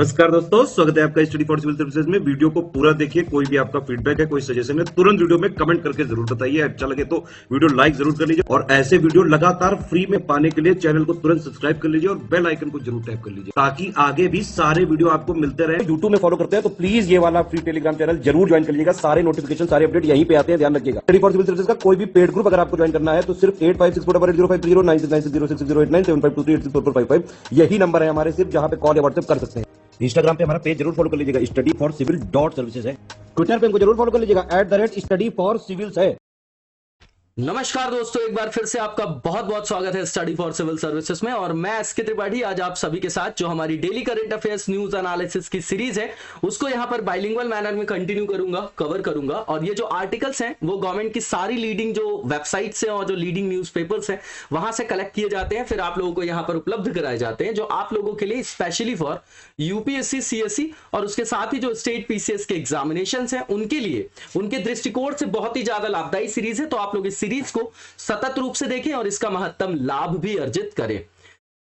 नमस्कार दोस्तों, स्वागत है आपका स्टडी फॉर सिविल सर्विसेज में। वीडियो को पूरा देखिए। कोई भी आपका फीडबैक है, कोई सजेशन है, तुरंत वीडियो में कमेंट करके जरूर बताइए। अच्छा लगे तो वीडियो लाइक जरूर कर लीजिए और ऐसे वीडियो लगातार फ्री में पाने के लिए चैनल को तुरंत सब्सक्राइब कर लीजिए और बेल आइकन को जरूर टैप कर लीजिए ताकि आगे भी सारे वीडियो आपको मिलते रहे। यूट्यूब में फॉलो करते हैं तो प्लीज ये वाला फ्री टेलीग्राम चैनल जरूर ज्वाइन कर लीजिएगा। सारे नोटिफिकेशन, सारे अपडेट यहीं पे आते हैं, ध्यान रखिएगा। स्टडी फॉर सिविल सर्विसेज का कोई भी पेड ग्रुप अगर आपको ज्वाइन करना है तो सिर्फ 8564805309697523860455 यही नंबर है हमारे, सिर्फ जहां पे कॉल या व्हाट्सएप कर सकते हैं। इंस्टाग्राम पे हमारा पेज जरूर फॉलो कर लीजिएगा, स्टडी फॉर सिविल .सर्विसेज है। ट्विटर पे हमको जरूर फॉलो कर लीजिएगा, @स्टडी फॉर सिविल्स है। नमस्कार दोस्तों, एक बार फिर से आपका बहुत बहुत स्वागत है स्टडी फॉर सिविल सर्विसेज में। और मैं एसके त्रिपाठी आज आप सभी के साथ जो हमारी daily current affairs news analysis की सीरीज है उसको यहां पर बाइलिंगुअल मैनर में कंटिन्यू कवर करूंगा। और ये जो आर्टिकल्स हैं वो गवर्नमेंट की सारी लीडिंग जो वेबसाइट्स हैं और जो लीडिंग न्यूज़पेपर्स हैं वहां से कलेक्ट किए जाते हैं, फिर आप लोगों को यहां पर उपलब्ध कराए जाते हैं, जो आप लोगों के लिए स्पेशली फॉर यूपीएससी, सीएससी और उसके साथ ही जो स्टेट पीसीएस के एग्जामिनेशन हैं उनके लिए, उनके दृष्टिकोण से बहुत ही ज्यादा लाभदायी सीरीज है। तो आप लोग इस सीरीज को सतत रूप से देखें और इसका महत्तम लाभ भी अर्जित करें।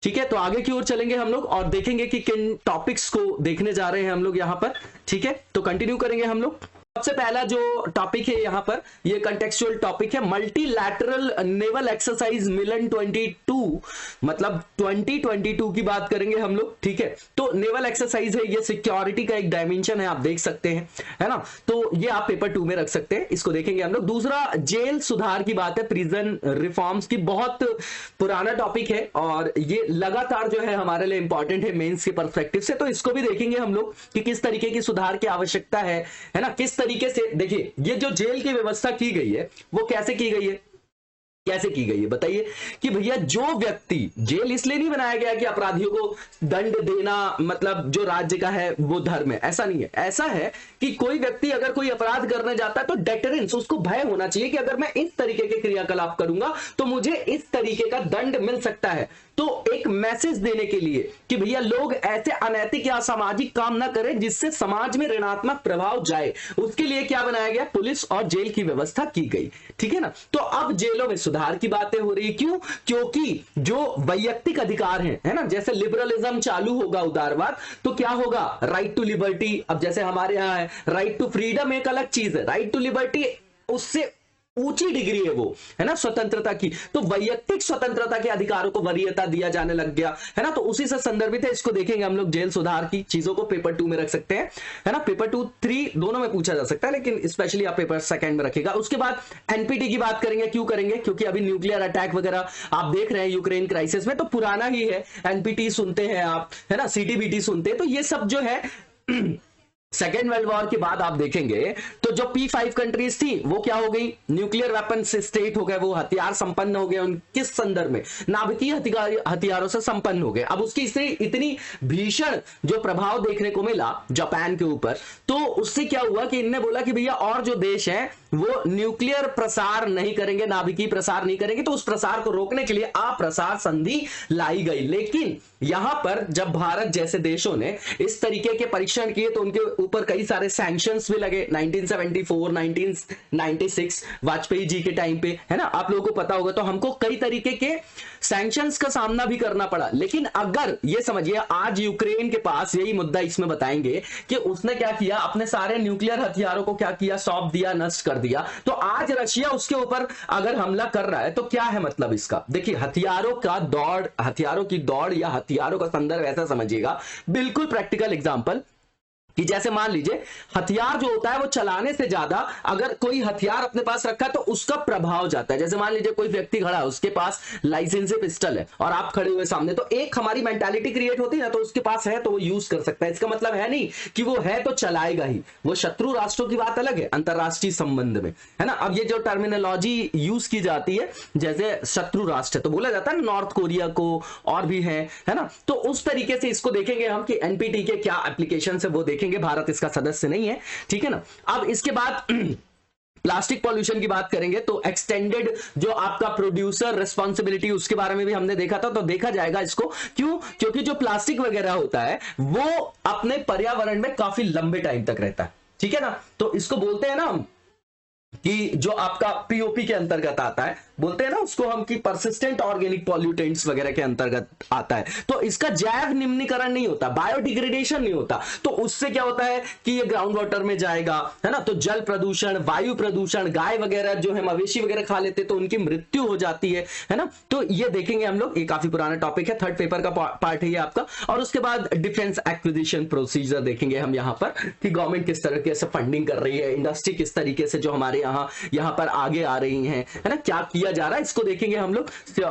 ठीक है, तो आगे की ओर चलेंगे हम लोग और देखेंगे कि किन टॉपिक्स को देखने जा रहे हैं हम लोग यहां पर। ठीक है, तो कंटिन्यू करेंगे हम लोग। सबसे पहला जो टॉपिक है यहां पर, ये कंटेक्चुअल टॉपिक है, मल्टीलैटरल नेवल एक्सरसाइज मिलन 22, मतलब 2022 की बात करेंगे हम लोग। ठीक है, तो नेवल एक्सरसाइज है, ये सिक्योरिटी का एक डायमेंशन है, आप देख सकते हैं, है ना। तो ये आप पेपर 2 में रख सकते हैं, इसको देखेंगे हम लोग। दूसरा जेल सुधार की बात है, प्रिजन रिफॉर्म्स की, बहुत पुराना टॉपिक है और ये लगातार जो है हमारे लिए इंपॉर्टेंट है मेंस के पर्सपेक्टिव से। तो इसको भी देखेंगे हम लोग कि किस तरीके की सुधार की आवश्यकता है ना, किस तरीके से। देखिए, ये जो जेल की व्यवस्था की गई है वो कैसे की गई है, कैसे की गई है बताइए। कि भैया जो व्यक्ति, जेल इसलिए नहीं बनाया गया कि अपराधियों को दंड देना मतलब जो राज्य का है वो धर्म है, ऐसा नहीं है। ऐसा है कि कोई व्यक्ति अगर कोई अपराध करने जाता है तो डेटरेंस, उसको भय होना चाहिए कि अगर मैं इस तरीके के क्रियाकलाप करूंगा तो मुझे इस तरीके का दंड मिल सकता है। तो एक मैसेज देने के लिए कि भैया लोग ऐसे अनैतिक या असामाजिक काम ना करें जिससे समाज में ऋणात्मक प्रभाव जाए, उसके लिए क्या बनाया गया, पुलिस और जेल की व्यवस्था की गई। ठीक है ना। तो अब जेलों में सुधार की बातें हो रही, क्यों? क्योंकि जो वैयक्तिक अधिकार हैं, है ना, जैसे लिबरलिज्म चालू होगा, उदारवाद, तो क्या होगा, राइट टू लिबर्टी। अब जैसे हमारे यहां है राइट टू फ्रीडम, एक अलग चीज है, राइट टू लिबर्टी उससे ऊंची डिग्री है वो, है ना, स्वतंत्रता की। तो वैयक्तिक स्वतंत्रता के अधिकारों को वरीयता दिया जाने लग गया, है ना। तो उसी से संदर्भित है, इसको देखेंगे हम लोग। जेल सुधार की चीजों को पेपर 2 में रख सकते हैं, है ना। पेपर 2, 3 दोनों में पूछा जा सकता है, लेकिन स्पेशली आप पेपर 2 में रखेगा। उसके बाद एनपीटी की बात करेंगे। क्यों करेंगे? क्योंकि अभी न्यूक्लियर अटैक वगैरह आप देख रहे हैं यूक्रेन क्राइसिस में, तो पुराना ही है। एनपीटी सुनते हैं आप, है ना, सीटीबीटी सुनते हैं, तो ये सब जो है सेकेंड वर्ल्ड वॉर के बाद आप देखेंगे तो जो P5 कंट्रीज थी वो क्या हो गई, न्यूक्लियर वेपन से स्टेट हो गए, वो हथियार संपन्न हो गए। उन किस संदर्भ में, नाभिकीय हथियारों से संपन्न हो गए। अब उसकी इतनी भीषण जो प्रभाव देखने को मिला जापान के ऊपर, तो उससे क्या हुआ कि इनने बोला कि भैया और जो देश हैं वो न्यूक्लियर प्रसार नहीं करेंगे, नाभिकीय प्रसार नहीं करेंगे, तो उस प्रसार को रोकने के लिए अप्रसार संधि लाई गई। लेकिन यहां पर जब भारत जैसे देशों ने इस तरीके के परीक्षण किए तो उनके ऊपर कई सारे सैंक्शंस भी लगे। 1974, 1996 वाजपेयी जी के टाइम पे, है ना, आप लोगों को पता होगा। तो हमको कई तरीके के सैंक्शंस का सामना भी करना पड़ा। लेकिन अगर ये समझिए आज यूक्रेन के पास, यही मुद्दा इसमें बताएंगे कि उसने क्या किया, अपने सारे न्यूक्लियर हथियारों को क्या किया, सौंप दिया, नष्ट कर दिया। तो आज रशिया उसके ऊपर अगर हमला कर रहा है तो क्या है मतलब इसका। देखिए, हथियारों की दौड़ या हथियारों का संदर्भ ऐसा समझिएगा, बिल्कुल प्रैक्टिकल एग्जांपल कि जैसे मान लीजिए हथियार जो होता है वो चलाने से ज्यादा अगर कोई हथियार अपने पास रखा है तो उसका प्रभाव जाता है। जैसे मान लीजिए कोई व्यक्ति खड़ा है, उसके पास लाइसेंसी पिस्टल है और आप खड़े हुए सामने, तो एक हमारी मेंटालिटी क्रिएट होती है ना, तो उसके पास है तो वो यूज कर सकता है। इसका मतलब है नहीं कि वो है तो चलाएगा ही। वो शत्रु राष्ट्रों की बात अलग है, अंतरराष्ट्रीय संबंध में, है ना। अब ये जो टर्मिनोलॉजी यूज की जाती है, जैसे शत्रु राष्ट्र है तो बोला जाता है नॉर्थ कोरिया को, और भी है ना। तो उस तरीके से इसको देखेंगे हम कि एनपीटी के क्या एप्लीकेशन है वो देखेंगे। भारत इसका सदस्य नहीं है, ठीक है ना। अब इसके बाद प्लास्टिक पॉल्यूशन की बात करेंगे तो एक्सटेंडेड जो आपका प्रोड्यूसर रिस्पॉन्सिबिलिटी, उसके बारे में भी हमने देखा था। तो देखा जाएगा इसको, क्यों? क्योंकि जो प्लास्टिक वगैरह होता है वो अपने पर्यावरण में काफी लंबे टाइम तक रहता है, ठीक है ना। तो इसको बोलते हैं ना हम कि जो आपका पीओपी के अंतर्गत आता है, बोलते हैं ना उसको हम कि परसिस्टेंट ऑर्गेनिक पॉल्यूटेंट्स वगैरह के अंतर्गत आता है, तो इसका जैव निम्नीकरण नहीं होता, बायोडिग्रेडेशन नहीं होता, तो उससे क्या होता है कि ये ग्राउंड वाटर में जाएगा, है ना, तो जल प्रदूषण, वायु प्रदूषण, गाय वगैरह जो है मवेशी वगैरह खा लेते तो उनकी मृत्यु हो जाती है ना। तो ये देखेंगे हम लोग, ये काफी पुराना टॉपिक है, थर्ड पेपर का पार्ट है ये आपका। और उसके बाद डिफेंस एक्विजिशन प्रोसीजर देखेंगे हम यहाँ पर कि गवर्नमेंट किस तरीके से फंडिंग कर रही है, इंडस्ट्री किस तरीके से जो हमारे यहाँ पर आगे आ रही है ना, क्या किया जा रहा है, इसको देखेंगे हम लोग।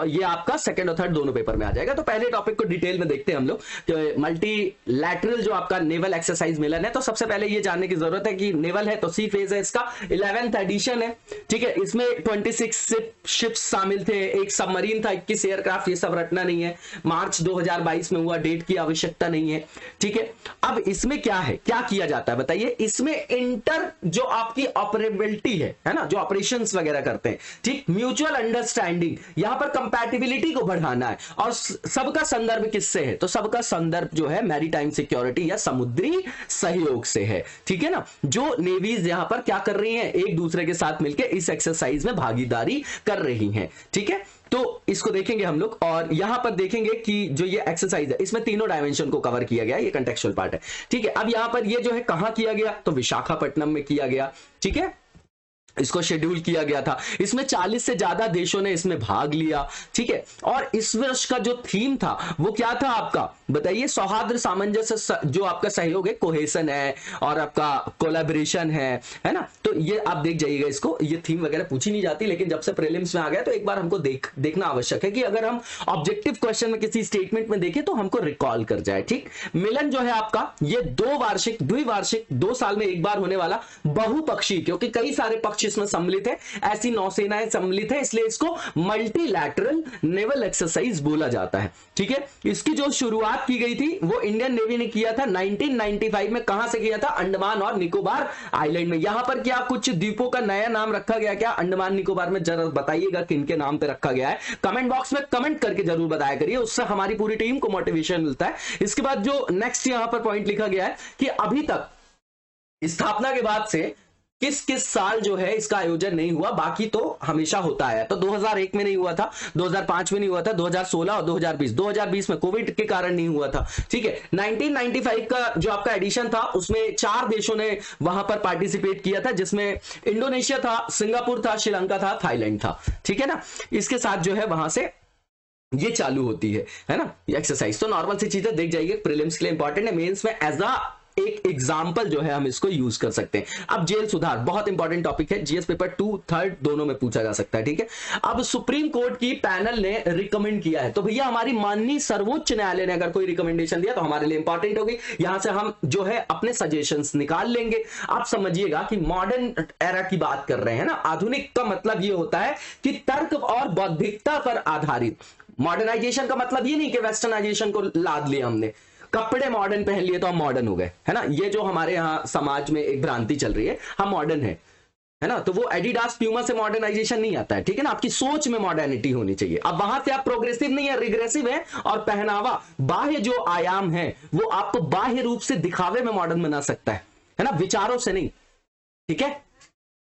ये आपका सेकंड और थर्ड दोनों पेपर में आ जाएगा। तो पहले टॉपिक को डिटेल में देखते हैं हम लोग, तो मल्टीलैटरल जो आपका नेवल एक्सरसाइज मिलन है। तो सबसे पहले ये जानने की जरूरत है कि नेवल है तो सी फेज है, इसका 11th एडिशन है, ठीक है। इसमें 26 शिप्स शामिल थे, एक सबमरीन था, 21 एयरक्राफ्ट, ये सब रटना नहीं है, मार्च 2022 में हुआ, डेट की आवश्यकता नहीं है, ठीक है। अब इसमें क्या है, क्या किया जाता है बताइए। इसमें इंटर जो आपकी ऑपरेबिलिटी है ना, जो ऑपरेशंस वगैरह करते हैं, ठीक, म्यूचुअल अंडरस्टैंडिंग, यहां पर कंपैटिबिलिटी को बढ़ाना है। और सबका संदर्भ किससे है, तो सबका संदर्भ जो है मैरीटाइम सिक्योरिटी या समुद्री सहयोग से है, ठीक है ना। जो नेवीज यहां पर क्या कर रही हैं, एक दूसरे के साथ मिलकर इस एक्सरसाइज में भागीदारी कर रही हैं, ठीक है। तो इसको देखेंगे हम लोग, और यहां पर देखेंगे कि जो ये एक्सरसाइज है इसमें तीनों डायमेंशन को कवर किया गया, ये कंटेक्चुअल पार्ट है, ठीक है। अब यहां पर ये जो है कहां किया गया, तो विशाखापट्टनम में किया गया, ठीक है, इसको शेड्यूल किया गया था। इसमें 40 से ज्यादा देशों ने इसमें भाग लिया, ठीक है। और इस वर्ष का जो थीम था वो क्या था आपका, बताइए। सौहार्द, सामंजस्य, जो आपका सहयोग है, कोहेशन है, और आपका कोलैबोरेशन है ना। तो ये आप देख जाइएगा, इसको ये थीम वगैरह पूछी नहीं जाती, लेकिन जब से प्रीलिम्स में आ गया तो एक बार हमको देखना आवश्यक है कि अगर हम ऑब्जेक्टिव क्वेश्चन में किसी स्टेटमेंट में देखें तो हमको रिकॉल कर जाए, ठीक। मिलन जो है आपका ये द्विवार्षिक 2 साल में एक बार होने वाला बहुपक्षीय, क्योंकि कई सारे पक्ष इसमें सम्मिलित है, ऐसी नौसेनाएं सम्मिलित है, इसलिए इसको मल्टीलैटरल नेवल एक्सरसाइज बोला जाता है, ठीक है। इसकी जो शुरुआत की गई थी वो इंडियन नेवी ने किया था 1995 में। कहां से किया था, अंडमान और निकोबार आइलैंड में। यहां पर क्या कुछ द्वीपों का नया नाम रखा गया क्या अंडमान निकोबार में, जरा बताइएगा किन के नाम पे रखा गया है, कमेंट बॉक्स में कमेंट करके जरूर बताया करिए, उससे हमारी पूरी टीम को मोटिवेशन मिलता है। इसके बाद जो नेक्स्ट यहां पर पॉइंट लिखा गया है कि अभी तक स्थापना के बाद से किस किस साल जो है इसका आयोजन नहीं हुआ, बाकी तो हमेशा होता है। तो 2001 में नहीं हुआ था, 2005 में नहीं हुआ था, 2016 और 2020 में कोविड के कारण नहीं हुआ था, ठीक है। 1995 का जो आपका एडिशन था उसमें 4 देशों ने वहां पर पार्टिसिपेट किया था, जिसमें इंडोनेशिया था, सिंगापुर था, श्रीलंका था, थाईलैंड था, ठीक है ना। इसके साथ जो है वहां से ये चालू होती है ना ये एक्सरसाइज। तो नॉर्मल सी चीजें देख जाइए, प्रीलिम्स के लिए इंपॉर्टेंट है, मेंस में एज अ एक एग्जाम्पल जो है हम इसको यूज कर सकते हैं। अब जेल सुधार बहुत इंपॉर्टेंट टॉपिक है, जीएस पेपर 2, 3 दोनों में पूछा जा सकता है, ठीक है। अब सुप्रीम कोर्ट की पैनल ने रिकमेंड किया है, तो भैया हमारी माननीय सर्वोच्च न्यायालय ने अगर कोई रिकमेंडेशन दिया तो हमारे लिए इंपॉर्टेंट होगी, यहां से हम जो है अपने सजेशंस निकाल लेंगे। आप समझिएगा कि मॉडर्न एरा की बात कर रहे हैं ना, आधुनिक का मतलब ये होता है कि तर्क और बौद्धिकता पर आधारित। मॉडर्नाइजेशन का मतलब ये नहीं कि वेस्टर्नाइजेशन को लाद लिया हमने, कपड़े मॉडर्न पहन लिए तो हम मॉडर्न हो गए, है ना। ये जो हमारे यहाँ समाज में एक भ्रांति चल रही है, हम मॉडर्न है ना, तो वो एडिडास प्यूमा से मॉडर्नाइजेशन नहीं आता है, ठीक है ना। आपकी सोच में मॉडर्निटी होनी चाहिए। अब वहां से आप प्रोग्रेसिव नहीं है, रिग्रेसिव है, और पहनावा बाह्य जो आयाम है वो आपको बाह्य रूप से दिखावे में मॉडर्न बना सकता है ना, विचारों से नहीं, ठीक है।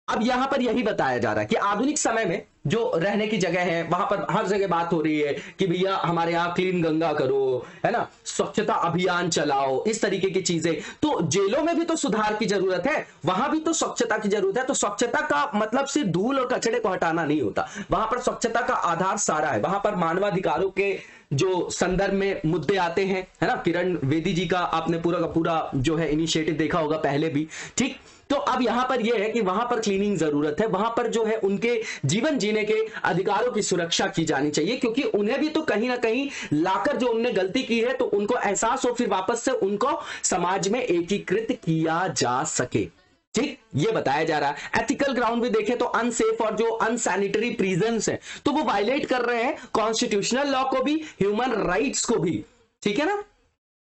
अब यहां पर यही बताया जा रहा है कि आधुनिक समय में जो रहने की जगह है वहां पर हर जगह बात हो रही है कि भैया हमारे यहाँ क्लीन गंगा करो, है ना, स्वच्छता अभियान चलाओ, इस तरीके की चीजें। तो जेलों में भी तो सुधार की जरूरत है, वहां भी तो स्वच्छता की जरूरत है। तो स्वच्छता का मतलब सिर्फ धूल और कचड़े को हटाना नहीं होता, वहां पर स्वच्छता का आधार सारा है। वहां पर मानवाधिकारों के जो संदर्भ में मुद्दे आते हैं, है ना, किरण बेदी जी का आपने पूरा का पूरा जो है इनिशिएटिव देखा होगा पहले भी, ठीक। तो अब यहां पर यह है कि वहां पर क्लीनिंग जरूरत है, वहां पर जो है उनके जीवन जीने के अधिकारों की सुरक्षा की जानी चाहिए, क्योंकि उन्हें भी तो कहीं ना कहीं लाकर जो उन्होंने गलती की है तो उनको एहसास हो, फिर वापस से उनको समाज में एकीकृत किया जा सके, ठीक। ये बताया जा रहा है। एथिकल ग्राउंड भी देखें तो अनसेफ और जो अनसैनिटरी प्रिजन्स है तो वो वायलेट कर रहे हैं कॉन्स्टिट्यूशनल लॉ को भी, ह्यूमन राइट्स को भी, ठीक है ना।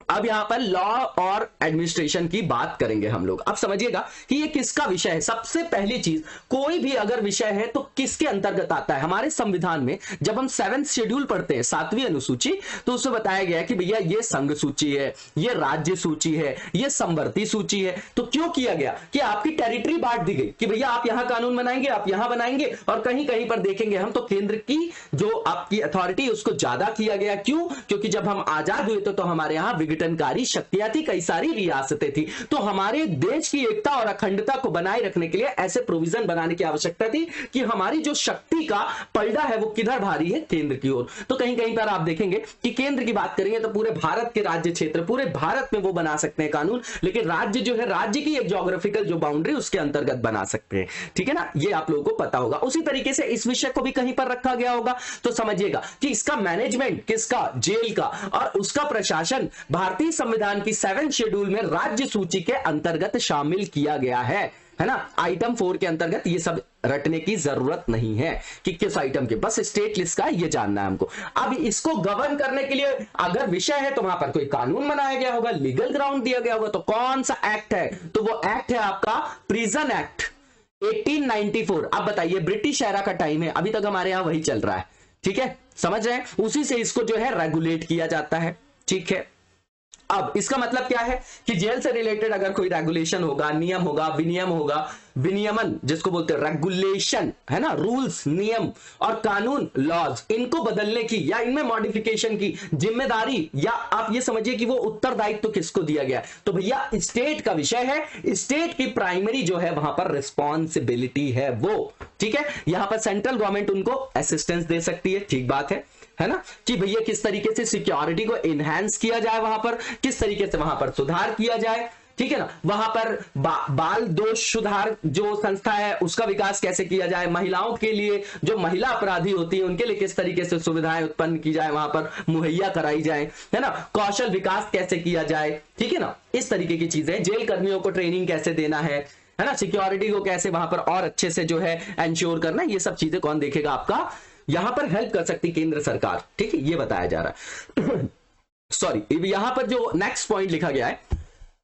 अब यहां पर लॉ और एडमिनिस्ट्रेशन की बात करेंगे हम लोग। अब समझिएगा कि ये किसका विषय है। सबसे पहली चीज, कोई भी अगर विषय है तो किसके अंतर्गत आता है। हमारे संविधान में जब हम 7th शेड्यूल पढ़ते हैं, 7वीं अनुसूची, तो उसमें बताया गया है कि भैया ये संघ सूची है, ये राज्य सूची है, ये समवर्ती सूची है। तो क्यों किया गया कि आपकी टेरिटरी बांट दी गई कि भैया आप यहां कानून बनाएंगे, आप यहां बनाएंगे, और कहीं कहीं पर देखेंगे हम तो केंद्र की जो आपकी अथॉरिटी उसको ज्यादा किया गया। क्यों? क्योंकि जब हम आजाद हुए तो हमारे यहां विघटनकारी शक्तियां थी, कई सारी रियासतें थी, तो हमारे देश की एकता और अखंडता को बनाए रखने के लिए ऐसे प्रोविजन बनाने की आवश्यकता थी कि हमारी जो शक्ति का पलड़ा है वो किधर भारी है, केंद्र की ओर। तो कहीं कहीं पर आप देखेंगे कि केंद्र की बात करेंगे तो पूरे भारत के राज्य क्षेत्र, पूरे भारत में वो बना सकते हैं कानून, लेकिन राज्य जो है, राज्य की एक ज्योग्राफिकल जो बाउंड्री उसके अंतर्गत बना सकते हैं। ठीक है ना, ये आप लोगों को पता होगा। उसी तरीके से इस विषय को भी कहीं पर रखा गया होगा। तो समझिएगा कि इसका मैनेजमेंट किसका, जेल का, और उसका प्रशासन भारतीय संविधान की 7th शेड्यूल में राज्य सूची के अंतर्गत शामिल किया गया है ना। आइटम 4 के अंतर्गत ये सब रटने की जरूरत नहीं है कि किस आइटम के, बस स्टेट लिस्ट का ये जानना है हमको। अब इसको गवर्न करने के लिए अगर विषय है तो वहां पर कोई कानून बनाया गया होगा, लीगल ग्राउंड दिया गया होगा। तो कौन सा एक्ट है? तो वो एक्ट है आपका प्रिजन एक्ट 1894। अब बताइए, ब्रिटिश एरा का टाइम है, अभी तक हमारे यहां वही चल रहा है। ठीक है, समझ रहे हैं? उसी से इसको जो है रेगुलेट किया जाता है। ठीक है, अब इसका मतलब क्या है कि जेल से रिलेटेड अगर कोई रेगुलेशन होगा, नियम होगा, विनियम होगा, विनियमन जिसको बोलते हैं, रेगुलेशन है ना, रूल्स, नियम और कानून, लॉज, इनको बदलने की या इनमें मॉडिफिकेशन की जिम्मेदारी, या आप ये समझिए कि वो उत्तरदायित्व तो किसको दिया गया? तो भैया स्टेट का विषय है। स्टेट की प्राइमरी जो है वहां पर रिस्पॉन्सिबिलिटी है वो। ठीक है, यहां पर सेंट्रल गवर्नमेंट उनको असिस्टेंस दे सकती है, ठीक बात है ना, कि भैया किस तरीके से सिक्योरिटी को एनहांस किया जाए, वहां पर किस तरीके से वहां पर सुधार किया जाए। ठीक है ना, वहां पर बाल दोष सुधार जो संस्था है उसका विकास कैसे किया जाए, महिलाओं के लिए जो महिला अपराधी होती है उनके लिए किस तरीके से सुविधाएं उत्पन्न की जाए, वहां पर मुहैया कराई जाए, है ना, कौशल विकास कैसे किया जाए। ठीक है ना, इस तरीके की चीजें, जेल कर्मियों को ट्रेनिंग कैसे देना है ना, सिक्योरिटी को कैसे वहां पर और अच्छे से जो है एंश्योर करना, ये सब चीजें कौन देखेगा? आपका यहां पर हेल्प कर सकती केंद्र सरकार। ठीक है, ये बताया जा रहा है। सॉरी, यहां पर जो नेक्स्ट पॉइंट लिखा गया है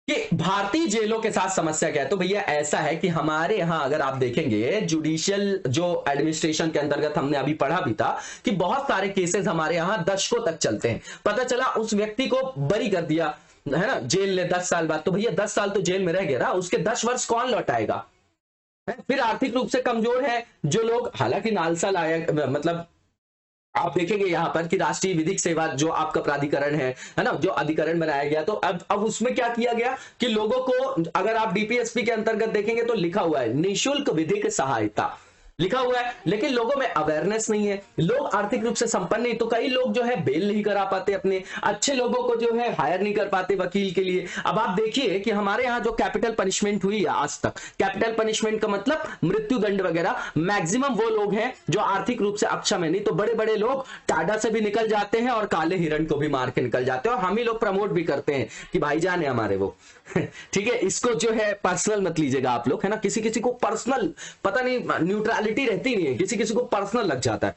कि भारतीय जेलों के साथ समस्या क्या है। तो भैया ऐसा है कि हमारे यहां अगर आप देखेंगे जुडिशियल जो एडमिनिस्ट्रेशन के अंतर्गत, हमने अभी पढ़ा भी था कि बहुत सारे केसेस हमारे यहां दशकों तक चलते हैं। पता चला उस व्यक्ति को बरी कर दिया है ना जेल ने 10 साल बाद, तो भैया 10 साल तो जेल में रह गया ना, उसके 10 वर्ष कौन लौटाएगा? फिर आर्थिक रूप से कमजोर है जो लोग, हालांकि नालसा लाया, मतलब आप देखेंगे यहां पर कि राष्ट्रीय विधिक सेवा जो आपका प्राधिकरण है ना, जो अधिकरण बनाया गया, तो अब उसमें क्या किया गया कि लोगों को, अगर आप डीपीएसपी के अंतर्गत देखेंगे तो लिखा हुआ है निःशुल्क विधिक सहायता लिखा हुआ है, लेकिन लोगों में अवेयरनेस नहीं है, लोग आर्थिक रूप से संपन्न नहीं, तो कई लोग जो है बेल नहीं करा पाते, अपने अच्छे लोगों को जो है हायर नहीं कर पाते वकील के लिए। अब आप देखिए कि हमारे यहाँ जो कैपिटल पनिशमेंट हुई है आज तक, कैपिटल पनिशमेंट का मतलब मृत्यु दंड वगैरह, मैक्सिमम वो लोग हैं जो आर्थिक रूप से अक्षम है, नहीं तो बड़े बड़े लोग टाडा से भी निकल जाते हैं और काले हिरण को भी मार के निकल जाते हैं, और हम ही लोग प्रमोट भी करते हैं कि भाईजान है हमारे वो। ठीक है, इसको जो है पर्सनल मत लीजिएगा आप लोग, है ना, किसी किसी को पर्सनल पता नहीं, न्यूट्रलिटी रहती नहीं है, किसी किसी को पर्सनल लग जाता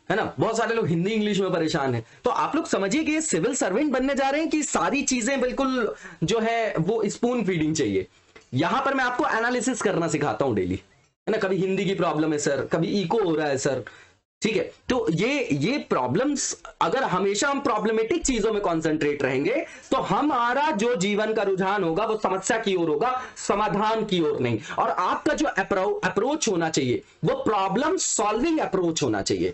है ना। बहुत सारे लोग हिंदी इंग्लिश में परेशान हैं। तो आप लोग समझिए कि ये सिविल सर्वेंट बनने जा रहे हैं कि सारी चीजें बिल्कुल जो है वो स्पून फीडिंग चाहिए। यहां पर मैं आपको एनालिसिस करना सिखाता हूं डेली, है ना, कभी हिंदी की प्रॉब्लम है सर, कभी इको हो रहा है सर। ठीक है, तो ये प्रॉब्लम्स, अगर हमेशा हम प्रॉब्लमेटिक चीजों में कॉन्सेंट्रेट रहेंगे तो हमारा जो जीवन का रुझान होगा वो समस्या की ओर होगा, समाधान की ओर नहीं। और आपका जो अप्रोच होना चाहिए वो प्रॉब्लम सॉल्विंग अप्रोच होना चाहिए।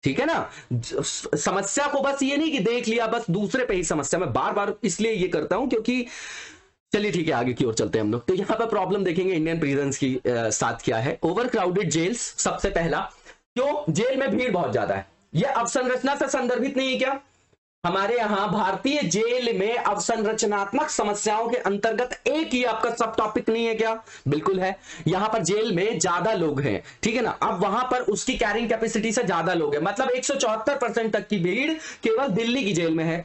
ठीक है ना, समस्या को बस ये नहीं कि देख लिया बस दूसरे पे ही समस्या, मैं बार बार इसलिए ये करता हूं क्योंकि, चलिए ठीक है आगे की ओर चलते हैं हम लोग। तो यहां पर प्रॉब्लम देखेंगे इंडियन प्रिजन्स की साथ क्या है। ओवर क्राउडेड जेल्स, सबसे पहला, क्यों? जेल में भीड़ बहुत ज्यादा है। यह अवसंरचना से संदर्भित नहीं है क्या? हमारे यहां भारतीय जेल में अवसंरचनात्मक समस्याओं के अंतर्गत एक ही आपका सब टॉपिक नहीं है क्या? बिल्कुल है। यहां पर जेल में ज्यादा लोग हैं, ठीक है ना, अब वहां पर उसकी कैरिंग कैपेसिटी से ज्यादा लोग हैं, मतलब 174% तक की भीड़ केवल दिल्ली की जेल में है।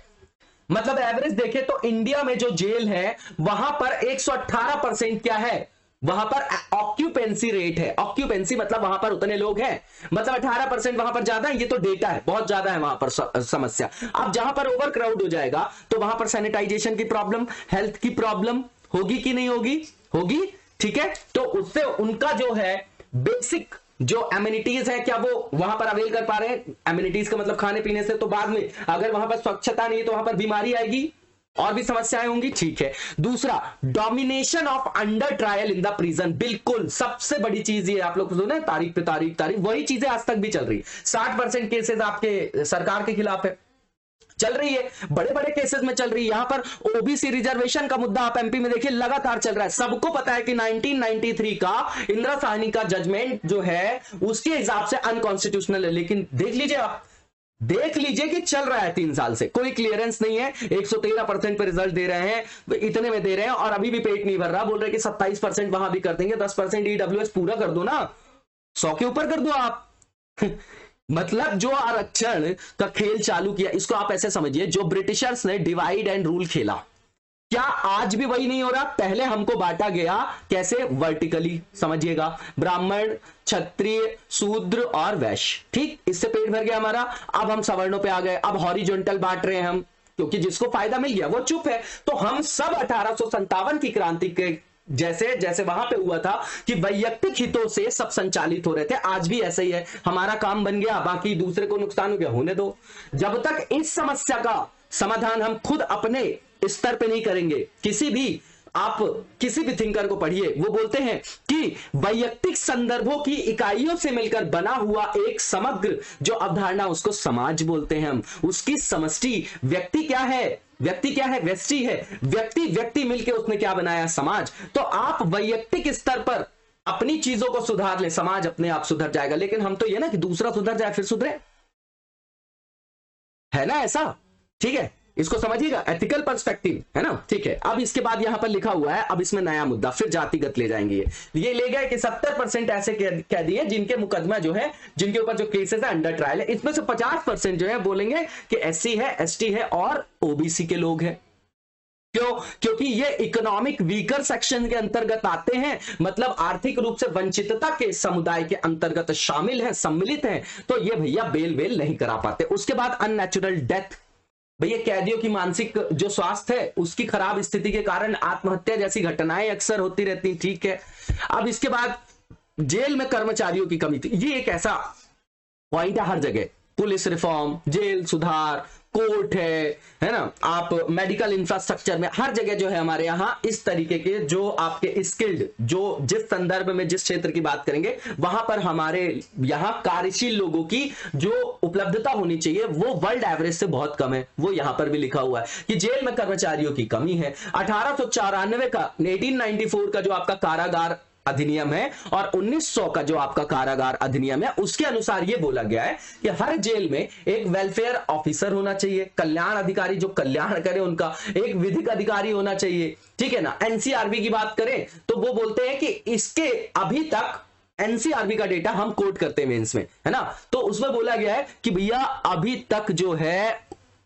मतलब एवरेज देखें तो इंडिया में जो जेल है वहां पर 118% क्या है? वहां पर ऑक्यूपेंसी रेट है, ऑक्यूपेंसी मतलब वहां पर उतने लोग हैं, मतलब 18% वहां पर ज्यादा है, ये तो डेटा है, बहुत ज्यादा है वहां पर समस्या। अब जहां पर ओवर क्राउड हो जाएगा तो वहां पर सैनिटाइजेशन की प्रॉब्लम, हेल्थ की प्रॉब्लम होगी कि नहीं होगी? होगी, ठीक है। तो उससे उनका जो है बेसिक जो एमिनिटीज है क्या वो वहां पर अवेल कर पा रहे हैं? एमिनिटीज का मतलब खाने पीने से, तो बाद में अगर वहां पर स्वच्छता नहीं है तो वहां पर बीमारी आएगी और भी समस्याएं होंगी, ठीक है। दूसरा, domination of under trial in the prison, बिल्कुल सबसे बड़ी चीज ये आप लोग सुने, तारीख पे तारीख तारीख, वही चीजें आज तक भी चल रही। 60% केसेस आपके सरकार के खिलाफ है, चल रही है, बड़े बड़े केसेस में चल रही है। यहां पर ओबीसी रिजर्वेशन का मुद्दा आप एमपी में देखिए लगातार चल रहा है। सबको पता है कि 1993 का इंदिरा साहनी का जजमेंट जो है उसके हिसाब से अनकॉन्स्टिट्यूशनल है, लेकिन देख लीजिए आप, देख लीजिए कि चल रहा है 3 साल से, कोई क्लियरेंस नहीं है। 113% पे रिजल्ट दे रहे हैं, इतने में दे रहे हैं और अभी भी पेट नहीं भर रहा। बोल रहे कि 27% वहां भी कर देंगे, 10% ईडब्ल्यूएस पूरा कर दो ना, 100 के ऊपर कर दो आप। मतलब जो आरक्षण का खेल चालू किया, इसको आप ऐसे समझिए, जो ब्रिटिशर्स ने डिवाइड एंड रूल खेला, क्या आज भी वही नहीं हो रहा? पहले हमको बांटा गया कैसे? वर्टिकली, समझिएगा, ब्राह्मण, क्षत्रिय, शूद्र और वैश्य, ठीक, इससे पेट भर गया हमारा। अब हम सवर्णों पे आ गए, अब हॉरिजॉन्टल बांट रहे हैं हम, क्योंकि जिसको फायदा मिल गया वो चुप है। तो हम सब 1857 की क्रांति के जैसे जैसे वहां पे हुआ था कि वैयक्तिक हितों से सब संचालित हो रहे थे, आज भी ऐसे ही है। हमारा काम बन गया, बाकी दूसरे को नुकसान हो गया, होने दो। जब तक इस समस्या का समाधान हम खुद अपने स्तर पे नहीं करेंगे, आप किसी भी थिंकर को पढ़िए, वो बोलते हैं कि वैयक्तिक संदर्भों की इकाइयों से मिलकर बना हुआ एक समग्र जो अवधारणा, उसको समाज बोलते हैं हम। उसकी समष्टि, व्यक्ति क्या है? व्यक्ति क्या है? व्यष्टि है। व्यक्ति व्यक्ति मिलकर उसने क्या बनाया? समाज। तो आप वैयक्तिक स्तर पर अपनी चीजों को सुधार ले, समाज अपने आप सुधर जाएगा। लेकिन हम तो ये ना कि दूसरा सुधर जाए फिर सुधरे, है ना ऐसा? ठीक है, इसको समझिएगा, एथिकल पर्सपेक्टिव है ना, ठीक है। अब इसके बाद यहां पर लिखा हुआ है, अब इसमें नया मुद्दा, फिर जातिगत ले जाएंगे। ये ले गए कि 70% ऐसे कह दिए जिनके मुकदमा जो है, जिनके ऊपर जो केसेस है अंडर ट्रायल है। इसमें से 50% जो है बोलेंगे कि एससी है, एसटी है और ओबीसी के लोग हैं। क्यों? क्योंकि ये इकोनॉमिक वीकर सेक्शन के अंतर्गत आते हैं, मतलब आर्थिक रूप से वंचितता के समुदाय के अंतर्गत शामिल हैं, सम्मिलित हैं। तो ये भैया बेल वेल नहीं करा पाते। उसके बाद अननेचुरल डेथ, भैया कैदियों की मानसिक जो स्वास्थ्य है उसकी खराब स्थिति के कारण आत्महत्या जैसी घटनाएं अक्सर होती रहती, ठीक है। अब इसके बाद जेल में कर्मचारियों की कमी थी, ये एक ऐसा पॉइंट है हर जगह। पुलिस रिफॉर्म, जेल सुधार, कोर्ट है ना, आप मेडिकल इंफ्रास्ट्रक्चर में हर जगह जो है हमारे यहाँ इस तरीके के जो आपके स्किल्ड, जो जिस संदर्भ में जिस क्षेत्र की बात करेंगे वहां पर हमारे यहाँ कार्यशील लोगों की जो उपलब्धता होनी चाहिए वो वर्ल्ड एवरेज से बहुत कम है। वो यहां पर भी लिखा हुआ है कि जेल में कर्मचारियों की कमी है। 1894 का 1894 का जो आपका कारागार अधिनियम है और 1900 का जो आपका कारागार अधिनियम है, उसके अनुसार यह बोला गया है कि हर जेल में एक वेलफेयर ऑफिसर होना चाहिए, कल्याण अधिकारी जो कल्याण करे उनका, एक विधिक अधिकारी होना चाहिए, ठीक है ना। एनसीआरबी की बात करें तो वो बोलते हैं कि इसके अभी तक एनसीआरबी का डेटा हम कोट करते हैं मेंस में, है ना, तो उसमें बोला गया है कि भैया अभी तक जो है,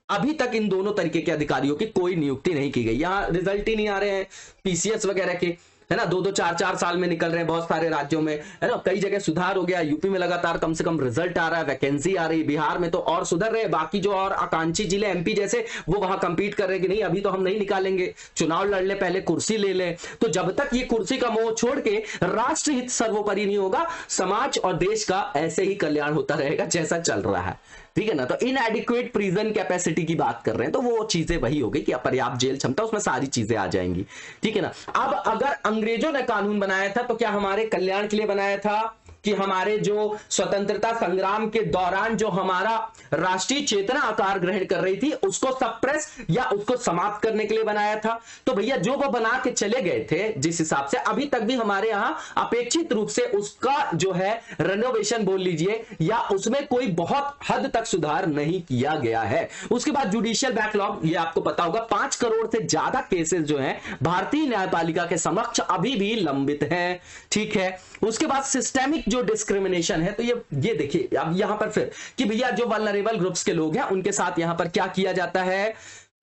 अभी तक इन दोनों तरीके के अधिकारियों की कोई नियुक्ति नहीं की गई। यहां रिजल्ट ही नहीं आ रहे हैं पीसीएस वगैरह के, है ना, 2-2 4-4 साल में निकल रहे हैं बहुत सारे राज्यों में, है ना। कई जगह सुधार हो गया, यूपी में लगातार कम से कम रिजल्ट आ रहा है, वैकेंसी आ रही है, बिहार में तो और सुधर रहे हैं। बाकी जो और आकांक्षी जिले एमपी जैसे वो वहां कंपीट कर रहे हैं कि नहीं अभी तो हम नहीं निकालेंगे, चुनाव लड़ ले, पहले कुर्सी ले ले। तो जब तक ये कुर्सी का मोह छोड़ के राष्ट्रहित सर्वोपरि नहीं होगा, समाज और देश का ऐसे ही कल्याण होता रहेगा जैसा चल रहा है, ठीक है ना। तो इनएडिक्वेट प्रिजन कैपेसिटी की बात कर रहे हैं तो वो चीजें वही हो गई कि अपर्याप्त जेल क्षमता, उसमें सारी चीजें आ जाएंगी, ठीक है ना। अब अगर अंग्रेजों ने कानून बनाया था तो क्या हमारे कल्याण के लिए बनाया था कि हमारे जो स्वतंत्रता संग्राम के दौरान जो हमारा राष्ट्रीय चेतना आकार ग्रहण कर रही थी उसको सप्रेस या उसको समाप्त करने के लिए बनाया था? तो भैया जो वो बना के चले गए थे जिस हिसाब से, अभी तक भी हमारे यहां अपेक्षित रूप से उसका जो है रेनोवेशन बोल लीजिए या उसमें कोई बहुत हद तक सुधार नहीं किया गया है। उसके बाद जुडिशियल बैकलॉग, ये आपको पता होगा 5 करोड़ से ज्यादा केसेस जो है भारतीय न्यायपालिका के समक्ष अभी भी लंबित है, ठीक है। उसके बाद सिस्टेमिक जो डिस्क्रिमिनेशन है, तो ये देखिए अब यहां पर फिर कि भैया जो वल्नरेबल ग्रुप्स के लोग हैं उनके साथ यहां पर क्या किया जाता है,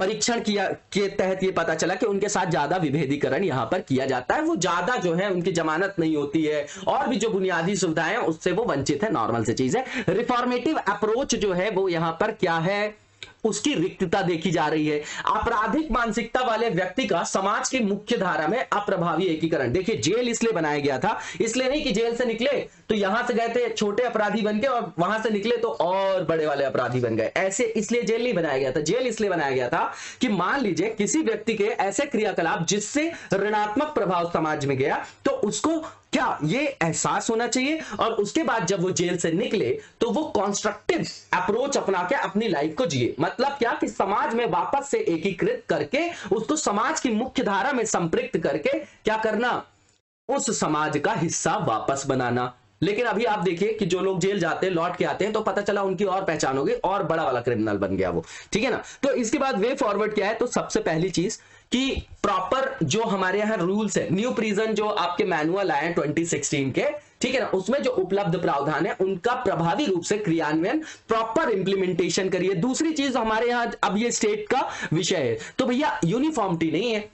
परीक्षण किया के तहत ये पता चला कि उनके साथ ज्यादा विभेदीकरण यहां पर किया जाता है, वो ज्यादा जो है उनकी जमानत नहीं होती है और भी जो बुनियादी सुविधाएं उससे वो वंचित है। नॉर्मल सी चीज है। रिफॉर्मेटिव अप्रोच जो है वो यहां पर क्या है, उसकी रिक्तता देखी जा रही है। आपराधिक मानसिकता वाले व्यक्ति का समाज की मुख्य धारा में अप्रभावी एकीकरण। देखिए जेल इसलिए बनाया गया था, इसलिए नहीं कि जेल से निकले तो यहां से गए थे छोटे अपराधी बन के और वहां से निकले तो और बड़े वाले अपराधी बन गए, ऐसे इसलिए जेल नहीं बनाया गया था। जेल इसलिए बनाया गया था कि मान लीजिए किसी व्यक्ति के ऐसे क्रियाकलाप जिससे ऋणात्मक प्रभाव समाज में गया तो उसको क्या ये एहसास होना चाहिए और उसके बाद जब वो जेल से निकले तो वो कॉन्स्ट्रक्टिव अप्रोच अपना के अपनी लाइफ को जिए। मतलब क्या कि समाज में वापस से एकीकृत करके उसको समाज की मुख्य धारा में संपृक्त करके क्या करना, उस समाज का हिस्सा वापस बनाना। लेकिन अभी आप देखिए कि जो लोग जेल जाते हैं लौट के आते हैं तो पता चला उनकी और पहचान हो गई और बड़ा वाला क्रिमिनल बन गया वो, ठीक है ना। तो इसके बाद वे फॉरवर्ड क्या है, तो सबसे पहली चीज कि प्रॉपर जो हमारे यहाँ रूल्स है, न्यू प्रिजन जो आपके मैनुअल आए 2016 के, ठीक है ना, उसमें जो उपलब्ध प्रावधान है उनका प्रभावी रूप से क्रियान्वयन, प्रॉपर इंप्लीमेंटेशन करिए। दूसरी चीज हमारे यहाँ अब ये स्टेट का विषय है तो भैया यूनिफॉर्मिटी नहीं है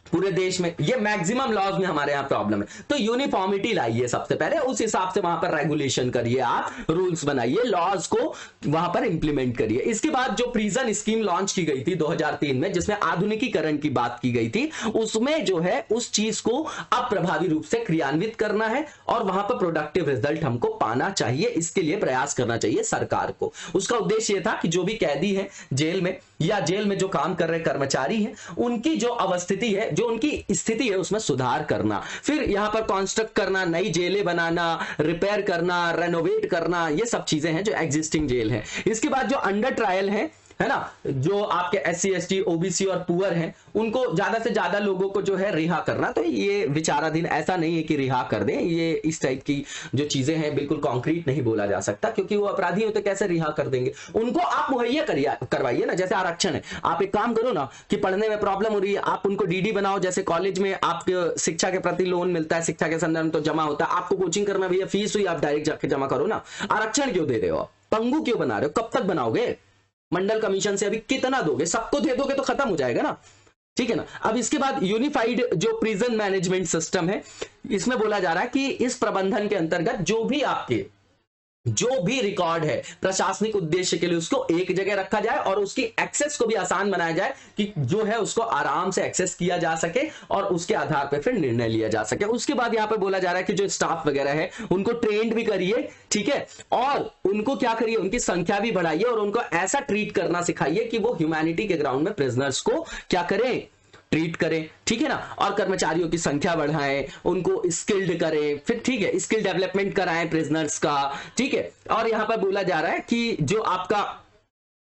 पूरे देश में, ये मैक्सिमम लॉज में हमारे यहाँ प्रॉब्लम है। तो यूनिफॉर्मिटी लाइए सबसे पहले, उस हिसाब से वहां पर रेगुलेशन करिए, आप रूल्स बनाइए, लॉज को वहां पर इंप्लीमेंट करिए। इसके बाद जो प्रिजन स्कीम लॉन्च की गई थी 2003 में जिसमें आधुनिकीकरण की बात की गई थी, उसमें जो है उस चीज को अब प्रभावी रूप से क्रियान्वित करना है और वहां पर प्रोडक्टिव रिजल्ट हमको पाना चाहिए। इसके लिए प्रयास करना चाहिए सरकार को। उसका उद्देश्य यह था कि जो भी कैदी है जेल में या जेल में जो काम कर रहे कर्मचारी हैं उनकी जो अवस्थिति है, जो उनकी स्थिति है उसमें सुधार करना, फिर यहां पर कॉन्स्ट्रक्ट करना, नई जेलें बनाना, रिपेयर करना, रेनोवेट करना, ये सब चीजें हैं जो एग्जिस्टिंग जेल है। इसके बाद जो अंडर ट्रायल है ना, जो आपके SC ST OBC और पुअर हैं उनको ज्यादा से ज्यादा लोगों को जो है रिहा करना। तो ये विचाराधीन, ऐसा नहीं है कि रिहा कर दें, ये इस टाइप की जो चीजें हैं बिल्कुल कॉन्क्रीट नहीं बोला जा सकता क्योंकि वो अपराधी होते कैसे रिहा कर देंगे, उनको आप मुहैया करवाइए ना। जैसे आरक्षण है, आप एक काम करो ना कि पढ़ने में प्रॉब्लम हो रही है, आप उनको DD बनाओ। जैसे कॉलेज में आपके शिक्षा के प्रति लोन मिलता है, शिक्षा के संदर्भ में तो जमा होता है, आपको कोचिंग करना भैया फीस हुई, आप डायरेक्ट जाके जमा करो ना। आरक्षण क्यों दे रहे हो, पंगु क्यों बना रहे हो, कब तक बनाओगे, मंडल कमीशन से अभी कितना दोगे, सबको दे दोगे तो खत्म हो जाएगा ना, ठीक है ना। अब इसके बाद यूनिफाइड जो प्रिजन मैनेजमेंट सिस्टम है, इसमें बोला जा रहा है कि इस प्रबंधन के अंतर्गत जो भी आपके जो भी रिकॉर्ड है प्रशासनिक उद्देश्य के लिए उसको एक जगह रखा जाए और उसकी एक्सेस को भी आसान बनाया जाए कि जो है उसको आराम से एक्सेस किया जा सके और उसके आधार पर फिर निर्णय लिया जा सके। उसके बाद यहां पर बोला जा रहा है कि जो स्टाफ वगैरह है उनको ट्रेंड भी करिए, ठीक है, और उनको क्या करिए, उनकी संख्या भी बढ़ाइए और उनको ऐसा ट्रीट करना सिखाइए कि वो ह्यूमैनिटी के ग्राउंड में प्रिजनर्स को क्या करें, ट्रीट करें, ठीक है ना। और कर्मचारियों की संख्या बढ़ाएं, उनको स्किल्ड करें, फिर ठीक है स्किल डेवलपमेंट कराएं प्रिजनर्स का, ठीक है। और यहां पर बोला जा रहा है कि जो आपका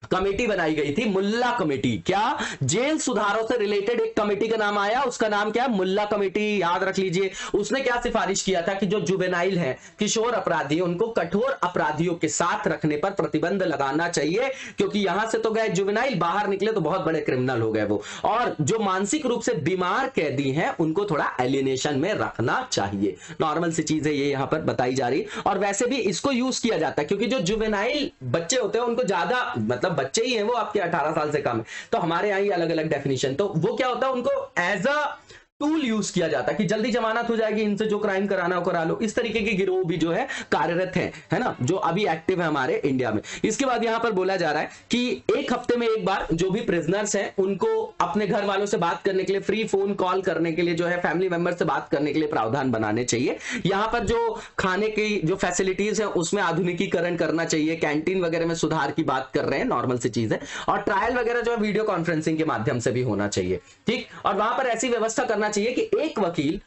कमेटी बनाई गई थी मुल्ला कमेटी, क्या जेल सुधारों से रिलेटेड एक कमेटी का नाम आया, उसका नाम क्या है, मुल्ला कमेटी, याद रख लीजिए। उसने क्या सिफारिश किया था कि जो जुवेनाइल हैं, किशोर अपराधी, उनको कठोर अपराधियों के साथ रखने पर प्रतिबंध लगाना चाहिए क्योंकि यहां से तो गए जुवेनाइल, बाहर निकले तो बहुत बड़े क्रिमिनल हो गए वो। और जो मानसिक रूप से बीमार कैदी हैं उनको थोड़ा एलिनेशन में रखना चाहिए। नॉर्मल सी चीज है ये यहां पर बताई जा रही। और वैसे भी इसको यूज किया जाता है क्योंकि जो जुवेनाइल बच्चे होते हैं उनको ज्यादा, मतलब बच्चे ही हैं वो, आपके 18 साल से कम है, तो हमारे यहाँ ही अलग अलग डेफिनेशन, तो वो क्या होता है उनको एज अ टूल यूज किया जाता है कि जल्दी जमानत हो जाएगी, इनसे जो क्राइम कराना हो करा लो। इस तरीके के गिरोह भी जो है कार्यरत है ना, जो अभी एक्टिव है हमारे इंडिया में। इसके बाद यहां पर बोला जा रहा है कि एक हफ्ते में एक बार जो भी प्रिजनर्स हैं उनको अपने घर वालों से बात करने के लिए, फ्री फोन कॉल करने के लिए, जो है फैमिली मेंबर से बात करने के लिए प्रावधान बनाने चाहिए। यहां पर जो खाने की जो फैसिलिटीज है उसमें आधुनिकीकरण करना चाहिए, कैंटीन वगैरह में सुधार की बात कर रहे हैं, नॉर्मल सी चीज है। और ट्रायल वगैरह जो है वीडियो कॉन्फ्रेंसिंग के माध्यम से भी होना चाहिए, ठीक। और वहां पर ऐसी व्यवस्था करना चाहिए कि एक वकील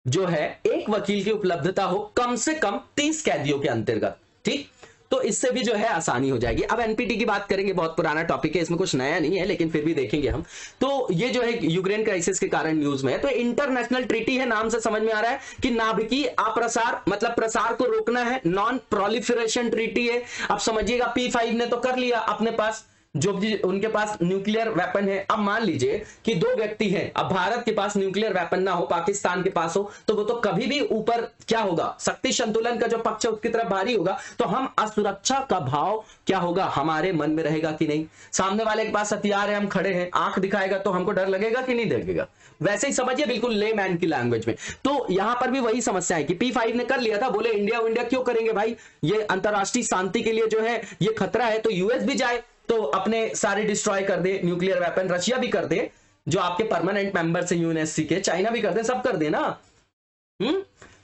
जो है, एक वकील की उपलब्धता हो कम से कम 30 कैदियों के अंतर्गत, ठीक। तो इससे भी जो है आसानी हो जाएगी। अब एनपीटी की बात करेंगे, बहुत पुराना टॉपिक है, इसमें कुछ नया नहीं है लेकिन फिर भी देखेंगे हम। तो ये जो है यूक्रेन क्राइसिस के कारण न्यूज में है, तो इंटरनेशनल ट्रीटी है, नाम से समझ में आ रहा है कि नाभिकीय अप्रसार, मतलब प्रसार को रोकना है, नॉन प्रोलिफरेशन ट्रीटी है। अब समझिएगा P5 ने तो कर लिया अपने पास, जो भी उनके पास न्यूक्लियर वेपन है। अब मान लीजिए कि दो व्यक्ति हैं, अब भारत के पास न्यूक्लियर वेपन ना हो, पाकिस्तान के पास हो, तो वो तो कभी भी ऊपर क्या होगा, शक्ति संतुलन का जो पक्ष है उसकी तरफ भारी होगा, तो हम असुरक्षा का भाव क्या होगा हमारे मन में रहेगा कि नहीं। सामने वाले के पास हथियार है, हम खड़े हैं, आंख दिखाएगा तो हमको डर लगेगा कि नहीं लगेगा। वैसे ही समझिए बिल्कुल ले मैन की लैंग्वेज में। तो यहां पर भी वही समस्या है कि P5 ने कर लिया था, बोले इंडिया इंडिया क्यों करेंगे भाई, ये अंतरराष्ट्रीय शांति के लिए जो है ये खतरा है, तो यूएस भी जाए तो अपने सारे डिस्ट्रॉय कर दे न्यूक्लियर वेपन, रशिया भी कर दे जो आपके परमानेंट मेंबर्स है यूएनएससी के, चाइना भी कर दे, सब कर दे ना।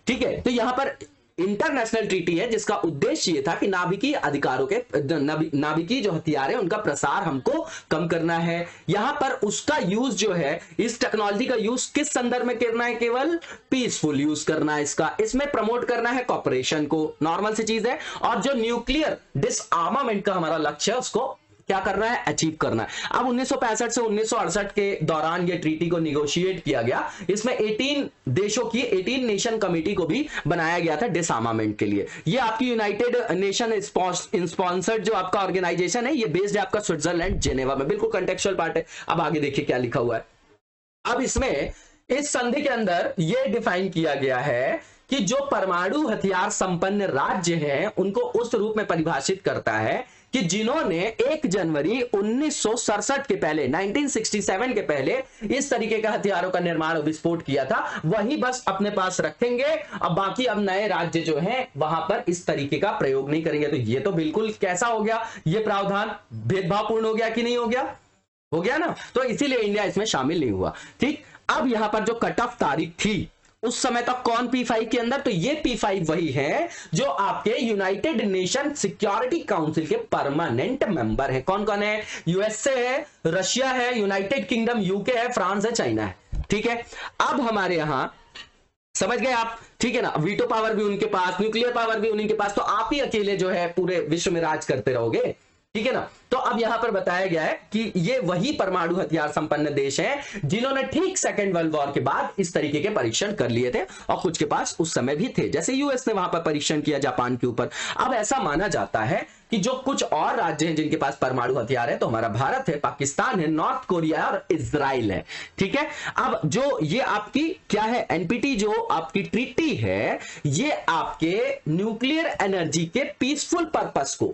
ठीक है, तो यहां पर इंटरनेशनल ट्रीटी है जिसका उद्देश्य ये था कि नाभिकीय अधिकारों के नाभिकीय जो हथियार है उनका प्रसार हमको कम करना है। यहां पर उसका यूज जो है, इस टेक्नोलॉजी का यूज किस संदर्भ में करना है, केवल पीसफुल यूज करना है इसका, इसमें प्रमोट करना है कॉपरेशन को, नॉर्मल सी चीज है। और जो न्यूक्लियर डिसआर्मामेंट का हमारा लक्ष्य है उसको क्या करना है, अचीव करना है। अब 1965 से 1968 के दौरान ये ट्रीटी को निगोशिएट किया गया, इसमें 18 देशों की 18 नेशन कमेटी को भी बनाया गया था डिसआर्मामेंट के लिए। ये आपकी यूनाइटेड नेशन स्पॉन्सर्ड जो आपका ऑर्गेनाइजेशन है, ये बेस्ड है आपका स्विट्जरलैंड जेनेवा में, बिल्कुल कंटेक्चुअल पार्ट है। अब आगे देखिए क्या लिखा हुआ है। अब इसमें इस संधि के अंदर यह डिफाइन किया गया है कि जो परमाणु हथियार संपन्न राज्य हैं उनको उस रूप में परिभाषित करता है कि जिन्होंने 1 जनवरी 1967 के पहले 1967 के पहले इस तरीके का हथियारों का निर्माण और विस्फोट किया था, वही बस अपने पास रखेंगे। अब बाकी अब नए राज्य जो हैं वहां पर इस तरीके का प्रयोग नहीं करेंगे। तो ये तो बिल्कुल कैसा हो गया, ये प्रावधान भेदभावपूर्ण हो गया कि नहीं हो गया, हो गया ना। तो इसीलिए इंडिया इसमें शामिल नहीं हुआ। ठीक, अब यहां पर जो कट ऑफ तारीख थी उस समय तक कौन P5 के अंदर, तो ये P5 वही है जो आपके यूनाइटेड नेशन सिक्योरिटी काउंसिल के परमानेंट मेंबर है। कौन कौन है, यूएसए है, रशिया है, यूनाइटेड किंगडम यूके है, फ्रांस है, चाइना है। ठीक है, अब हमारे यहां समझ गए आप, ठीक है ना, वीटो पावर भी उनके पास, न्यूक्लियर पावर भी उन्हीं के पास, तो आप ही अकेले जो है पूरे विश्व में राज करते रहोगे। ठीक है ना। तो अब यहां पर बताया गया है कि ये वही परमाणु हथियार संपन्न देश हैं जिन्होंने ठीक सेकेंड वर्ल्ड वॉर के बाद इस तरीके के परीक्षण कर लिए थे, और कुछ के पास उस समय भी थे, जैसे यूएस ने वहां पर परीक्षण किया जापान के ऊपर। अब ऐसा माना जाता है कि जो कुछ और राज्य हैं जिनके पास परमाणु हथियार है, तो हमारा भारत है, पाकिस्तान है, नॉर्थ कोरिया और इजराइल है। ठीक है, अब जो ये आपकी क्या है, एनपीटी जो आपकी ट्रीटी है, ये आपके न्यूक्लियर एनर्जी के पीसफुल पर्पस को,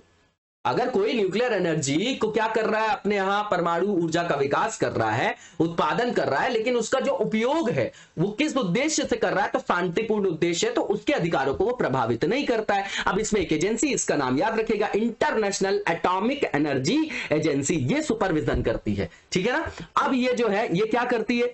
अगर कोई न्यूक्लियर एनर्जी को क्या कर रहा है, अपने यहां परमाणु ऊर्जा का विकास कर रहा है, उत्पादन कर रहा है, लेकिन उसका जो उपयोग है वो किस उद्देश्य से कर रहा है, तो शांतिपूर्ण उद्देश्य है, तो उसके अधिकारों को वो प्रभावित नहीं करता है। अब इसमें एक एजेंसी, इसका नाम याद रखेगा, इंटरनेशनल एटॉमिक एनर्जी एजेंसी, ये सुपरविजन करती है। ठीक है ना। अब ये जो है ये क्या करती है,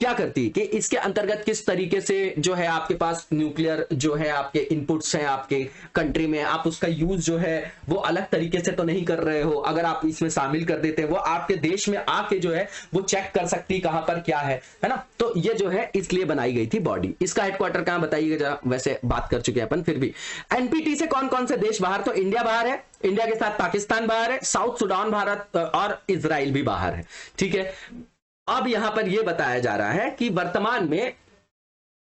क्या करती है कि इसके अंतर्गत किस तरीके से जो है आपके पास न्यूक्लियर जो है आपके इनपुट्स हैं आपके कंट्री में, आप उसका यूज जो है वो अलग तरीके से तो नहीं कर रहे हो, अगर आप इसमें शामिल कर देते हैं, वो आपके देश में आके जो है वो चेक कर सकती है कहां पर क्या है ना। तो ये जो है इसलिए बनाई गई थी बॉडी। इसका हेडक्वार्टर कहां बताइएगा, वैसे बात कर चुके हैं अपन, फिर भी एनपीटी से कौन कौन से देश बाहर, तो इंडिया बाहर है, इंडिया के साथ पाकिस्तान बाहर है, साउथ सुडान भारत और इजराइल भी बाहर है। ठीक है, अब यहां पर यह बताया जा रहा है कि वर्तमान में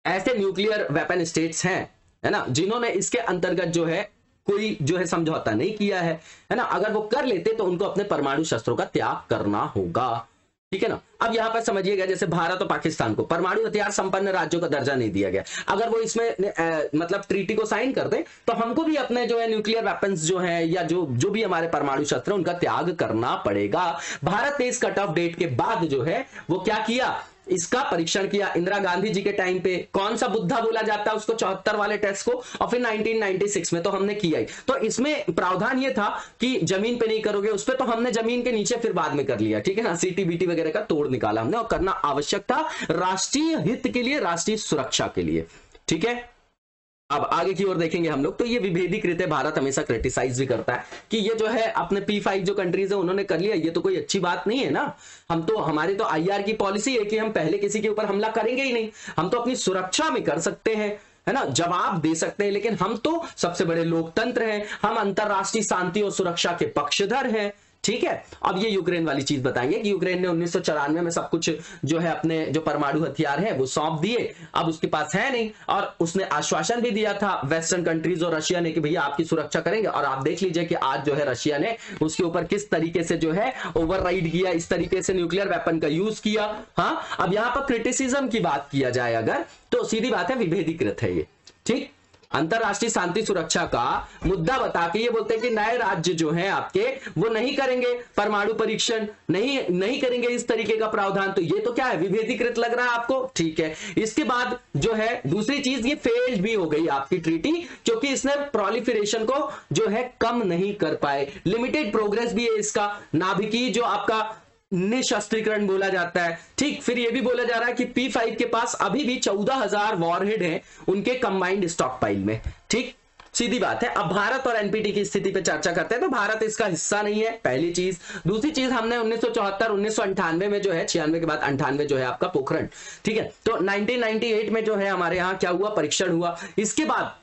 ऐसे न्यूक्लियर वेपन स्टेट्स हैं, है ना, जिन्होंने इसके अंतर्गत जो है कोई जो है समझौता नहीं किया है ना। अगर वो कर लेते तो उनको अपने परमाणु शस्त्रों का त्याग करना होगा। ठीक है ना। अब यहां पर समझिएगा, जैसे भारत और पाकिस्तान को परमाणु हथियार संपन्न राज्यों का दर्जा नहीं दिया गया, अगर वो इसमें मतलब ट्रीटी को साइन कर दें तो हमको भी अपने जो है न्यूक्लियर वेपन्स जो है या जो भी हमारे परमाणु शस्त्र उनका त्याग करना पड़ेगा। भारत ने इस कट ऑफ डेट के बाद जो है वो क्या किया, इसका परीक्षण किया। इंदिरा गांधी जी के टाइम पे कौन सा बुद्धा बोला जाता है उसको, 74 वाले टेस्ट को, और फिर 1996 में तो हमने किया ही। तो इसमें प्रावधान ये था कि जमीन पे नहीं करोगे, उस पर तो हमने जमीन के नीचे फिर बाद में कर लिया। ठीक है ना, सीटीबीटी वगैरह का तोड़ निकाला हमने, और करना आवश्यक था राष्ट्रीय हित के लिए, राष्ट्रीय सुरक्षा के लिए। ठीक है, अब आगे की ओर देखेंगे हम लोग। तो ये विभेदीकृत है, भारत हमेशा क्रिटिसाइज भी करता है कि ये जो है अपने P5 जो कंट्रीज है उन्होंने कर लिया, ये तो कोई अच्छी बात नहीं है ना। हम तो, हमारी तो IR की पॉलिसी है कि हम पहले किसी के ऊपर हमला करेंगे ही नहीं, हम तो अपनी सुरक्षा में कर सकते हैं, है ना, जवाब दे सकते हैं, लेकिन हम तो सबसे बड़े लोकतंत्र हैं, हम अंतरराष्ट्रीय शांति और सुरक्षा के पक्षधर हैं। ठीक है। अब ये यूक्रेन वाली चीज बताएंगे कि यूक्रेन ने 1994 में सब कुछ जो है अपने जो परमाणु हथियार है वो सौंप दिए, अब उसके पास है नहीं, और उसने आश्वासन भी दिया था वेस्टर्न कंट्रीज और रशिया ने कि भैया आपकी सुरक्षा करेंगे। और आप देख लीजिए कि आज जो है रशिया ने उसके ऊपर किस तरीके से जो है ओवरराइड किया, इस तरीके से न्यूक्लियर वेपन का यूज किया। हाँ, अब यहां पर क्रिटिसिज्म की बात किया जाए अगर, तो सीधी बात है विभेदीकृत है ये, ठीक। अंतरराष्ट्रीय शांति सुरक्षा का मुद्दा बता के ये बोलते हैं कि नए राज्य जो हैं आपके वो नहीं करेंगे परमाणु परीक्षण, नहीं करेंगे इस तरीके का प्रावधान। तो ये तो क्या है, विभेदीकृत लग रहा है आपको, ठीक है। इसके बाद जो है दूसरी चीज, ये फेल भी हो गई आपकी ट्रीटी, क्योंकि इसने प्रोलिफरेशन को जो है कम नहीं कर पाए, लिमिटेड प्रोग्रेस भी है इसका, नाभिकीय जो आपका निशस्त्रीकरण बोला जाता है, ठीक। फिर यह भी बोला जा रहा है कि P5 के पास अभी भी 14,000 वॉरहेड हैं उनके कंबाइंड स्टॉक पाइल में, ठीक। सीधी बात है। अब भारत और एनपीटी की स्थिति पे चर्चा करते हैं, तो भारत इसका हिस्सा नहीं है, पहली चीज। दूसरी चीज, हमने 1974 1998 में जो है 96 के बाद 98 जो है आपका पोखरण, ठीक है। तो 1998 में जो है हमारे यहाँ क्या हुआ, परीक्षण हुआ। इसके बाद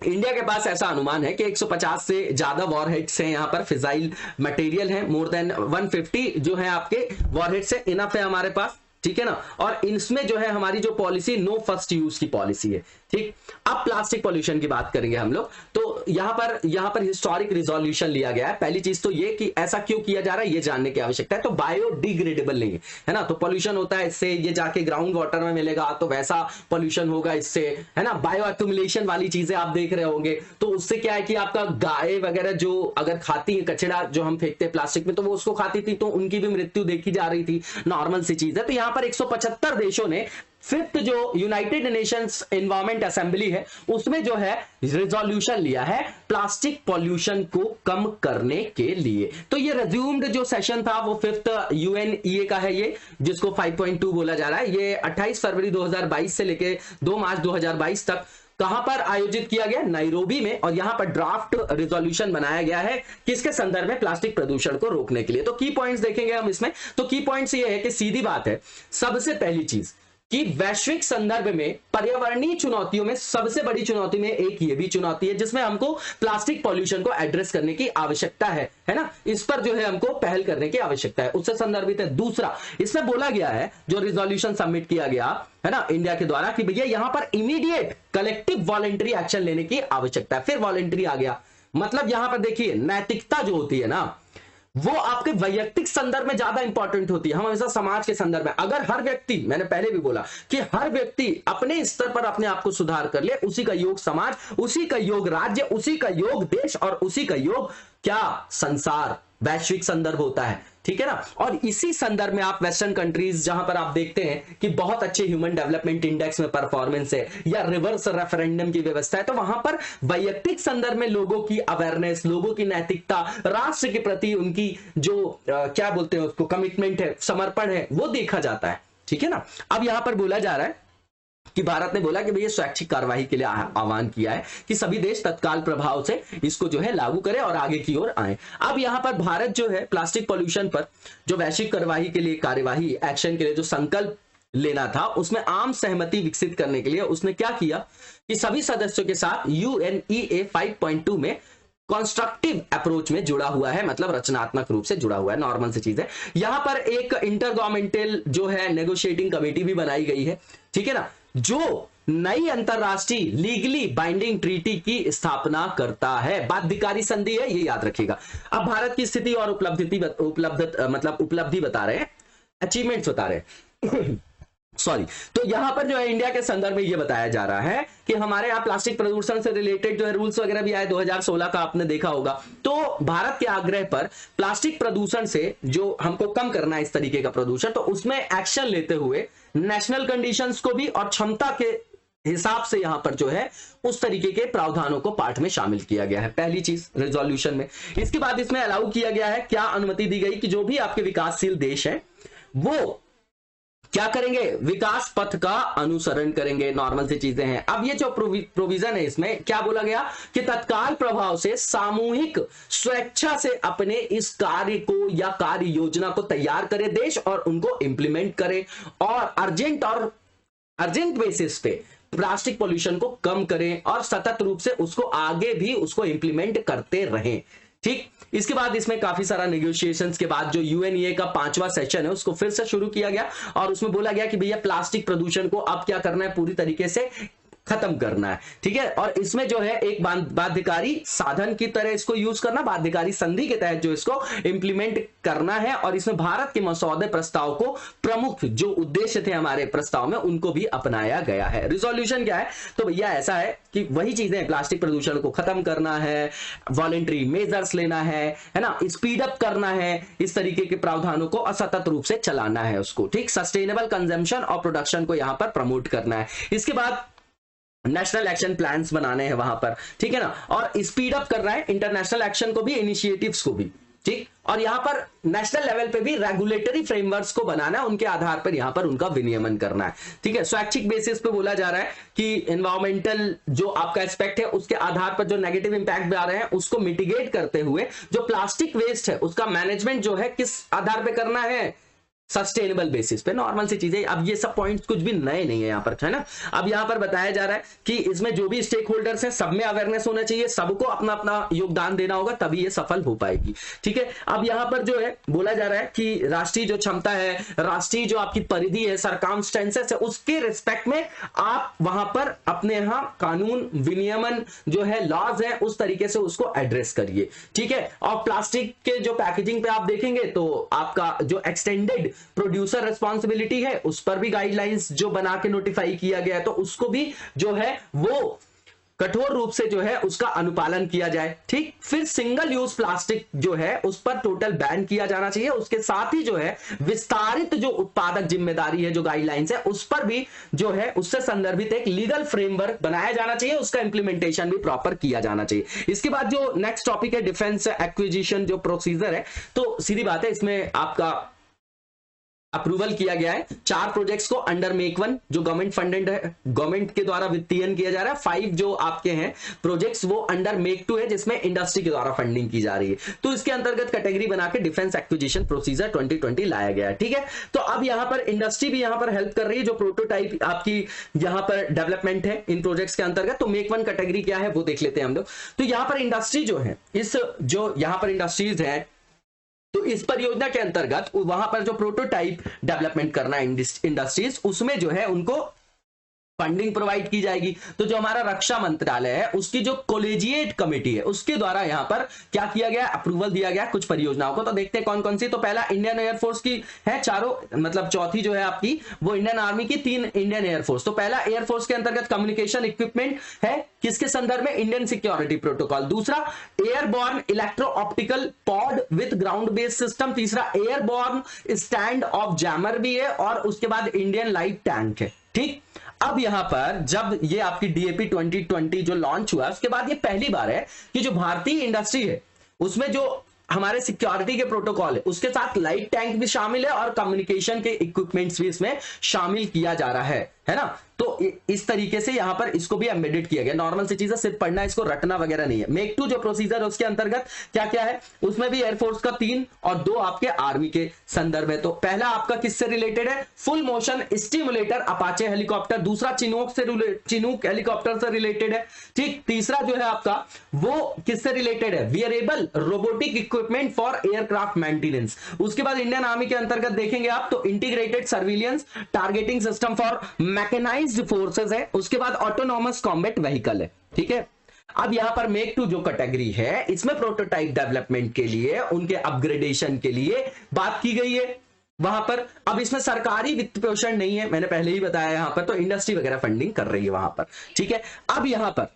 इंडिया के पास ऐसा अनुमान है कि 150 से ज्यादा वॉरहेड्स हैं यहाँ पर, फिजाइल मटेरियल है, मोर देन 150 जो है आपके वॉरहेड्स है, इनफ है हमारे पास, ठीक है ना। और इसमें जो है हमारी जो पॉलिसी नो फर्स्ट यूज की पॉलिसी है, ठीक। अब प्लास्टिक पॉल्यूशन की बात करेंगे हम लोग, तो यहां पर हिस्टोरिक रिजोल्यूशन लिया गया है। पहली चीज तो ये कि ऐसा क्यों किया जा रहा है ये जानने की आवश्यकता है। तो बायोडिग्रेडेबल नहीं है ना, तो पॉल्यूशन होता है इससे, ये जाके ग्राउंड वाटर में मिलेगा तो वैसा पॉल्यूशन होगा इससे, है ना। बायो एक्यूमुलेशन वाली चीजें आप देख रहे होंगे, तो उससे क्या है कि आपका गाय वगैरह जो अगर खाती है कचरा जो हम फेंकते हैं प्लास्टिक में, तो वो उसको खाती थी तो उनकी भी मृत्यु देखी जा रही थी, नॉर्मल सी चीज है। तो यहाँ पर 175 देशों ने फिफ्थ जो यूनाइटेड नेशंस एनवायरमेंट असेंबली है उसमें जो है रिजोल्यूशन लिया है प्लास्टिक पॉल्यूशन को कम करने के लिए। तो ये रेज्यूम्ड जो सेशन था वो फिफ्थ यूएनईए का है, ये जिसको 5.2 बोला जा रहा है। ये 28 फरवरी 2022 से लेके 2 मार्च 2022 तक कहां पर आयोजित किया गया, नाइरोबी में। और यहां पर ड्राफ्ट रिजोल्यूशन बनाया गया है किसके संदर्भ में, प्लास्टिक प्रदूषण को रोकने के लिए। तो की पॉइंट्स देखेंगे हम इसमें। तो की पॉइंट्स ये है कि सीधी बात है, सबसे पहली चीज कि वैश्विक संदर्भ में पर्यावरणीय चुनौतियों में सबसे बड़ी चुनौती में एक ये भी चुनौती है जिसमें हमको प्लास्टिक पॉल्यूशन को एड्रेस करने की आवश्यकता है ना। इस पर जो है हमको पहल करने की आवश्यकता है, उससे संदर्भित है। दूसरा, इसमें बोला गया है जो रिजोल्यूशन सबमिट किया गया है ना इंडिया के द्वारा, कि भैया यहां पर इमीडिएट कलेक्टिव वॉलंटरी एक्शन लेने की आवश्यकता है। फिर वॉलंटरी आ गया, मतलब यहां पर देखिए नैतिकता जो होती है ना वो आपके वैयक्तिक संदर्भ में ज्यादा इंपॉर्टेंट होती है, हम हमेशा समाज के संदर्भ में। अगर हर व्यक्ति, मैंने पहले भी बोला कि हर व्यक्ति अपने स्तर पर अपने आप को सुधार कर ले, उसी का योग समाज, उसी का योग राज्य, उसी का योग देश और उसी का योग क्या संसार, वैश्विक संदर्भ होता है, ठीक है ना। और इसी संदर्भ में आप वेस्टर्न कंट्रीज जहां पर आप देखते हैं कि बहुत अच्छे ह्यूमन डेवलपमेंट इंडेक्स में परफॉर्मेंस है या रिवर्स रेफरेंडम की व्यवस्था है, तो वहां पर वैयक्तिक संदर्भ में लोगों की अवेयरनेस, लोगों की नैतिकता, राष्ट्र के प्रति उनकी जो क्या बोलते हैं उसको कमिटमेंट है, समर्पण है, वो देखा जाता है, ठीक है ना। अब यहां पर बोला जा रहा है कि भारत ने बोला कि भैया स्वैच्छिक कार्रवाई के लिए आह्वान किया है कि सभी देश तत्काल प्रभाव से इसको जो है लागू करें और आगे की ओर आए। अब यहां पर भारत जो है प्लास्टिक पॉल्यूशन पर जो वैश्विक कार्यवाही के लिए एक्शन के लिए जो संकल्प लेना था उसमें आम सहमति विकसित करने के लिए उसने क्या किया कि सभी सदस्यों के साथ यूएनईए 5.2 में कंस्ट्रक्टिव अप्रोच में जुड़ा हुआ है, मतलब रचनात्मक रूप से जुड़ा हुआ है, नॉर्मल सी चीज है। यहां पर एक इंटर गवर्नमेंटल जो है नेगोशिएटिंग कमेटी भी बनाई गई है, ठीक है ना, जो नई अंतरराष्ट्रीय लीगली बाइंडिंग ट्रीटी की स्थापना करता है, बाध्यकारी संधि है, ये याद रखिएगा। अब भारत की स्थिति और उपलब्धि बता रहे हैं, अचीवमेंट्स बता रहे हैं सॉरी। तो यहां पर जो है इंडिया के संदर्भ में ये बताया जा रहा है कि हमारे यहाँ प्लास्टिक प्रदूषण से रिलेटेड जो है रूल्स वगैरह भी आए 2016 का, आपने देखा होगा। तो भारत के आग्रह पर प्लास्टिक प्रदूषण से जो हमको कम करना है इस तरीके का प्रदूषण, तो उसमें एक्शन लेते हुए नेशनल कंडीशंस को भी और क्षमता के हिसाब से यहां पर जो है उस तरीके के प्रावधानों को पाठ में शामिल किया गया है, पहली चीज रिजोल्यूशन में। इसके बाद इसमें अलाउ किया गया है, क्या अनुमति दी गई कि जो भी आपके विकासशील देश है वो क्या करेंगे, विकास पथ का अनुसरण करेंगे, नॉर्मल सी चीजें हैं। अब ये जो प्रोविजन है इसमें क्या बोला गया कि तत्काल प्रभाव से सामूहिक स्वेच्छा से अपने इस कार्य को या कार्य योजना को तैयार करे देश और उनको इंप्लीमेंट करे और अर्जेंट बेसिस पे प्लास्टिक पॉल्यूशन को कम करें और सतत रूप से उसको आगे भी उसको इंप्लीमेंट करते रहें। ठीक, इसके बाद इसमें काफी सारा नेगोशिएशंस के बाद जो यूएनईए का 5वां सेशन है उसको फिर से शुरू किया गया और उसमें बोला गया कि भैया प्लास्टिक प्रदूषण को अब क्या करना है, पूरी तरीके से खत्म करना है। ठीक है, और इसमें जो है एक बाध्यकारी साधन की तरह इसको यूज करना, बाध्यकारी संधि के तहत जो इसको इंप्लीमेंट करना है, और इसमें भारत के मसौदे प्रस्ताव को प्रमुख जो उद्देश्य थे हमारे प्रस्ताव में उनको भी अपनाया गया है। रिजोल्यूशन क्या है, तो भैया ऐसा है कि वही चीजें, प्लास्टिक प्रदूषण को खत्म करना है, वॉलेंट्री मेजर्स लेना है ना, स्पीड अप करना है, इस तरीके के प्रावधानों को असतत रूप से चलाना है उसको। ठीक, सस्टेनेबल कंजम्पशन और प्रोडक्शन को यहां पर प्रमोट करना है। इसके बाद नेशनल एक्शन प्लान्स बनाने हैं वहां पर, ठीक है ना, और स्पीड अप कर रहा है इंटरनेशनल एक्शन को भी, इनिशिएटिव्स को भी। ठीक, और यहां पर नेशनल लेवल पे भी रेगुलेटरी फ्रेमवर्क्स को बनाना है, उनके आधार पर यहां पर उनका विनियमन करना है। ठीक है, स्वैच्छिक बेसिस पे बोला जा रहा है कि एनवायरमेंटल जो आपका एस्पेक्ट है उसके आधार पर जो नेगेटिव इंपैक्ट आ रहे हैं उसको मिटिगेट करते हुए जो प्लास्टिक वेस्ट है उसका मैनेजमेंट जो है किस आधार पर करना है, सस्टेनेबल बेसिस पे, नॉर्मल सी चीजें। अब ये सब पॉइंट्स कुछ भी नए नहीं है यहाँ पर, है ना। अब यहाँ पर बताया जा रहा है कि इसमें जो भी स्टेक होल्डर्स हैं सब में अवेयरनेस होना चाहिए, सबको अपना अपना योगदान देना होगा, तभी ये सफल हो पाएगी। ठीक है, अब यहाँ पर जो है बोला जा रहा है कि राष्ट्रीय जो क्षमता है, राष्ट्रीय जो आपकी परिधि है, सरकमस्टेंसेस है, उसके रिस्पेक्ट में आप वहां पर अपने यहाँ कानून विनियमन जो है, लॉज है, उस तरीके से उसको एड्रेस करिए। ठीक है, और प्लास्टिक के जो पैकेजिंग पे आप देखेंगे तो आपका जो एक्सटेंडेड प्रोड्यूसर रिस्पांसिबिलिटी है उस पर भी गाइडलाइंस जो बना के नोटिफाई किया गया है, तो उसको भी जो है वो कठोर रूप से जो है उसका अनुपालन किया जाए। ठीक, फिर सिंगल यूज प्लास्टिक जो है उस पर टोटल बैन किया जाना चाहिए। उसके साथ ही जो है विस्तारित जो उत्पादक जिम्मेदारी है, जो गाइडलाइंस है, उस पर भी जो है उससे संदर्भित एक लीगल फ्रेमवर्क बनाया जाना चाहिए, उसका इंप्लीमेंटेशन भी प्रॉपर किया जाना चाहिए। इसके बाद जो नेक्स्ट टॉपिक है डिफेंस एक्विजिशन जो प्रोसीजर है, तो सीधी बात है इसमें आपका अप्रूवल किया गया है 4 प्रोजेक्ट्स को अंडर मेक 1 जो गवर्नमेंट फंडेड है, गवर्नमेंट के द्वारा वित्तीयन किया जा रहा है। 5 जो आपके हैं प्रोजेक्ट्स वो अंडर मेक 2 है जिसमें इंडस्ट्री के द्वारा फंडिंग की जा रही है। तो इसके अंतर्गत कैटेगरी बना के डिफेंस एक्विजिशन प्रोसीजर 2020 लाया गया है। ठीक है, तो अब यहां पर इंडस्ट्री भी यहां पर हेल्प कर रही है, जो प्रोटोटाइप आपकी यहां पर डेवलपमेंट है इन प्रोजेक्ट्स के अंतर्गत। तो मेक 1 कैटेगरी क्या है वो देख लेते हैं हम लोग। तो यहां पर इंडस्ट्री जो है, इस जो यहां पर इंडस्ट्रीज है, तो इस परियोजना के अंतर्गत वहां पर जो प्रोटोटाइप डेवलपमेंट करना है इंडस्ट्रीज, उसमें जो है उनको फंडिंग प्रोवाइड की जाएगी। तो जो हमारा रक्षा मंत्रालय है उसकी जो कॉलेजिएट कमेटी है उसके द्वारा यहां पर क्या किया गया, अप्रूवल दिया गया कुछ परियोजनाओं को। तो देखते हैं कौन कौन सी। तो पहला इंडियन एयरफोर्स की है, चारों मतलब चौथी जो है आपकी वो इंडियन आर्मी की, 3 इंडियन एयरफोर्स। तो पहला एयरफोर्स के अंतर्गत कम्युनिकेशन इक्विपमेंट है, किसके संदर्भ में, इंडियन सिक्योरिटी प्रोटोकॉल। दूसरा airborne electro optical pod with ground based system. तीसरा एयरबॉर्न स्टैंड ऑफ जैमर भी है, और उसके बाद इंडियन लाइट टैंक है। ठीक, अब यहां पर जब ये आपकी डीएपी 2020 जो लॉन्च हुआ उसके बाद ये पहली बार है कि जो भारतीय इंडस्ट्री है उसमें जो हमारे सिक्योरिटी के प्रोटोकॉल है उसके साथ लाइट टैंक भी शामिल है और कम्युनिकेशन के इक्विपमेंट्स भी इसमें शामिल किया जा रहा है ना। तो इस तरीके से यहां पर इसको भी एम्बेडेड किया गया। नॉर्मल सी चीजें सिर्फ पढ़ना, इसको रटना वगैरह नहीं है। मेक 2 जो प्रोसीजर है उसके अंतर्गत क्या क्या है, उसमें भी एयरफोर्स का 3 और 2 आपके आर्मी के संदर्भ है। तो पहला आपका किससे रिलेटेड है, full motion stimulator Apache helicopter. दूसरा चिनूक हेलीकॉप्टर से रिलेटेड है। ठीक, तीसरा जो है आपका वो किससे रिलेटेड है, wearable robotic equipment for aircraft maintenance. उसके बाद इंडियन आर्मी के अंतर्गत देखेंगे आप तो integrated surveillance targeting system for mechanised forces है। उसके बाद ऑटोनॉमस कॉम्बैट व्हीकल है। ठीक है, अब यहां पर मेक 2 जो कैटेगरी है इसमें प्रोटोटाइप डेवलपमेंट के लिए, उनके अपग्रेडेशन के लिए बात की गई है वहां पर। अब इसमें सरकारी वित्त पोषण नहीं है, मैंने पहले ही बताया यहां पर, तो इंडस्ट्री वगैरह फंडिंग कर रही है वहां पर। ठीक है, अब यहां पर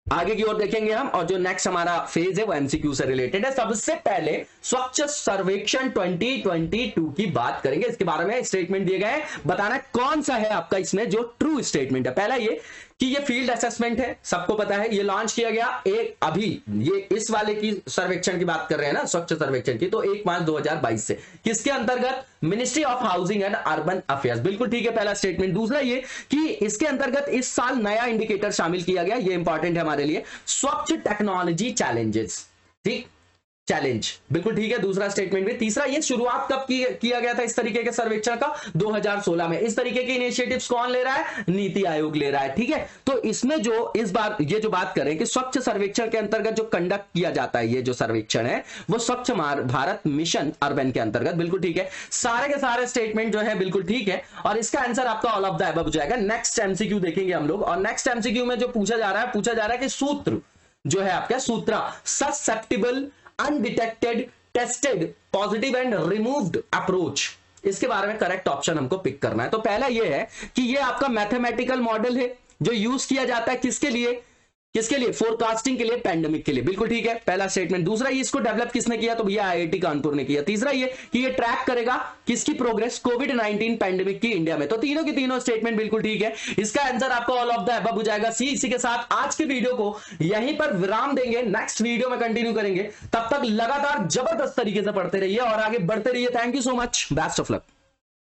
आगे की ओर देखेंगे हम, और जो नेक्स्ट हमारा फेज है वो एमसीक्यू से रिलेटेड है। सबसे पहले स्वच्छ सर्वेक्षण 2022 की बात करेंगे। इसके बारे में स्टेटमेंट दिए गए हैं, बताना कौन सा है आपका इसमें जो ट्रू स्टेटमेंट है। पहला ये कि ये फील्ड असेसमेंट है, सबको पता है, ये लॉन्च किया गया एक अभी ये इस वाले की सर्वेक्षण की बात कर रहे हैं ना, स्वच्छ सर्वेक्षण की, तो 1 मार्च 2022 से किसके अंतर्गत, ministry of housing and urban affairs. बिल्कुल ठीक है, पहला स्टेटमेंट। दूसरा ये कि इसके अंतर्गत इस साल नया इंडिकेटर शामिल किया गया, ये इंपॉर्टेंट है हमारे लिए, स्वच्छ टेक्नोलॉजी चैलेंजेस। ठीक, चैलेंज, बिल्कुल ठीक है। दूसरा स्टेटमेंट भी। तीसरा, ये शुरुआत कब किया गया था इस तरीके के सर्वेक्षण का? 2016 में। इस तरीके के इनिशिएटिव्स कौन ले रहा है? नीति आयोग ले रहा है, ठीक है। तो इसमें जो इस बार ये जो बात करें कि स्वच्छ सर्वेक्षण के अंतर्गत जो कंडक्ट किया जाता है, ये जो सर्वेक्षण है वो स्वच्छ भारत मिशन अर्बन के अंतर्गत, बिल्कुल ठीक है। सारे के सारे स्टेटमेंट जो है बिल्कुल ठीक है और इसका आंसर आपका ऑल ऑफ द अबव जाएगा। नेक्स्ट एमसीक्यू देखेंगे हम लोग और नेक्स्ट एमसीक्यू में जो पूछा जा रहा है कि सूत्र जो है आपका सूत्र susceptible, undetected, tested, positive and removed approach, इसके बारे में करेक्ट ऑप्शन हमको पिक करना है। तो पहला ये है कि ये आपका मैथमेटिकल मॉडल है जो यूज किया जाता है किसके लिए? फोरकास्टिंग के लिए, पैंडेमिक के लिए, बिल्कुल ठीक है, पहला स्टेटमेंट। दूसरा, ये इसको डेवलप किसने किया? तो भैया आईआईटी कानपुर ने किया। तीसरा ये कि ये ट्रैक करेगा किसकी प्रोग्रेस? कोविड-19 पैंडेमिक की इंडिया में। तो तीनों की तीनों स्टेटमेंट बिल्कुल ठीक है। इसका आंसर आपका ऑल ऑफ द अबव हो जाएगा सी। इसी के साथ आज के वीडियो को यहीं पर विराम देंगे, नेक्स्ट वीडियो में कंटिन्यू करेंगे। तब तक लगातार जबरदस्त तरीके से पढ़ते रहिए और आगे बढ़ते रहिए। Thank you so much, best of luck.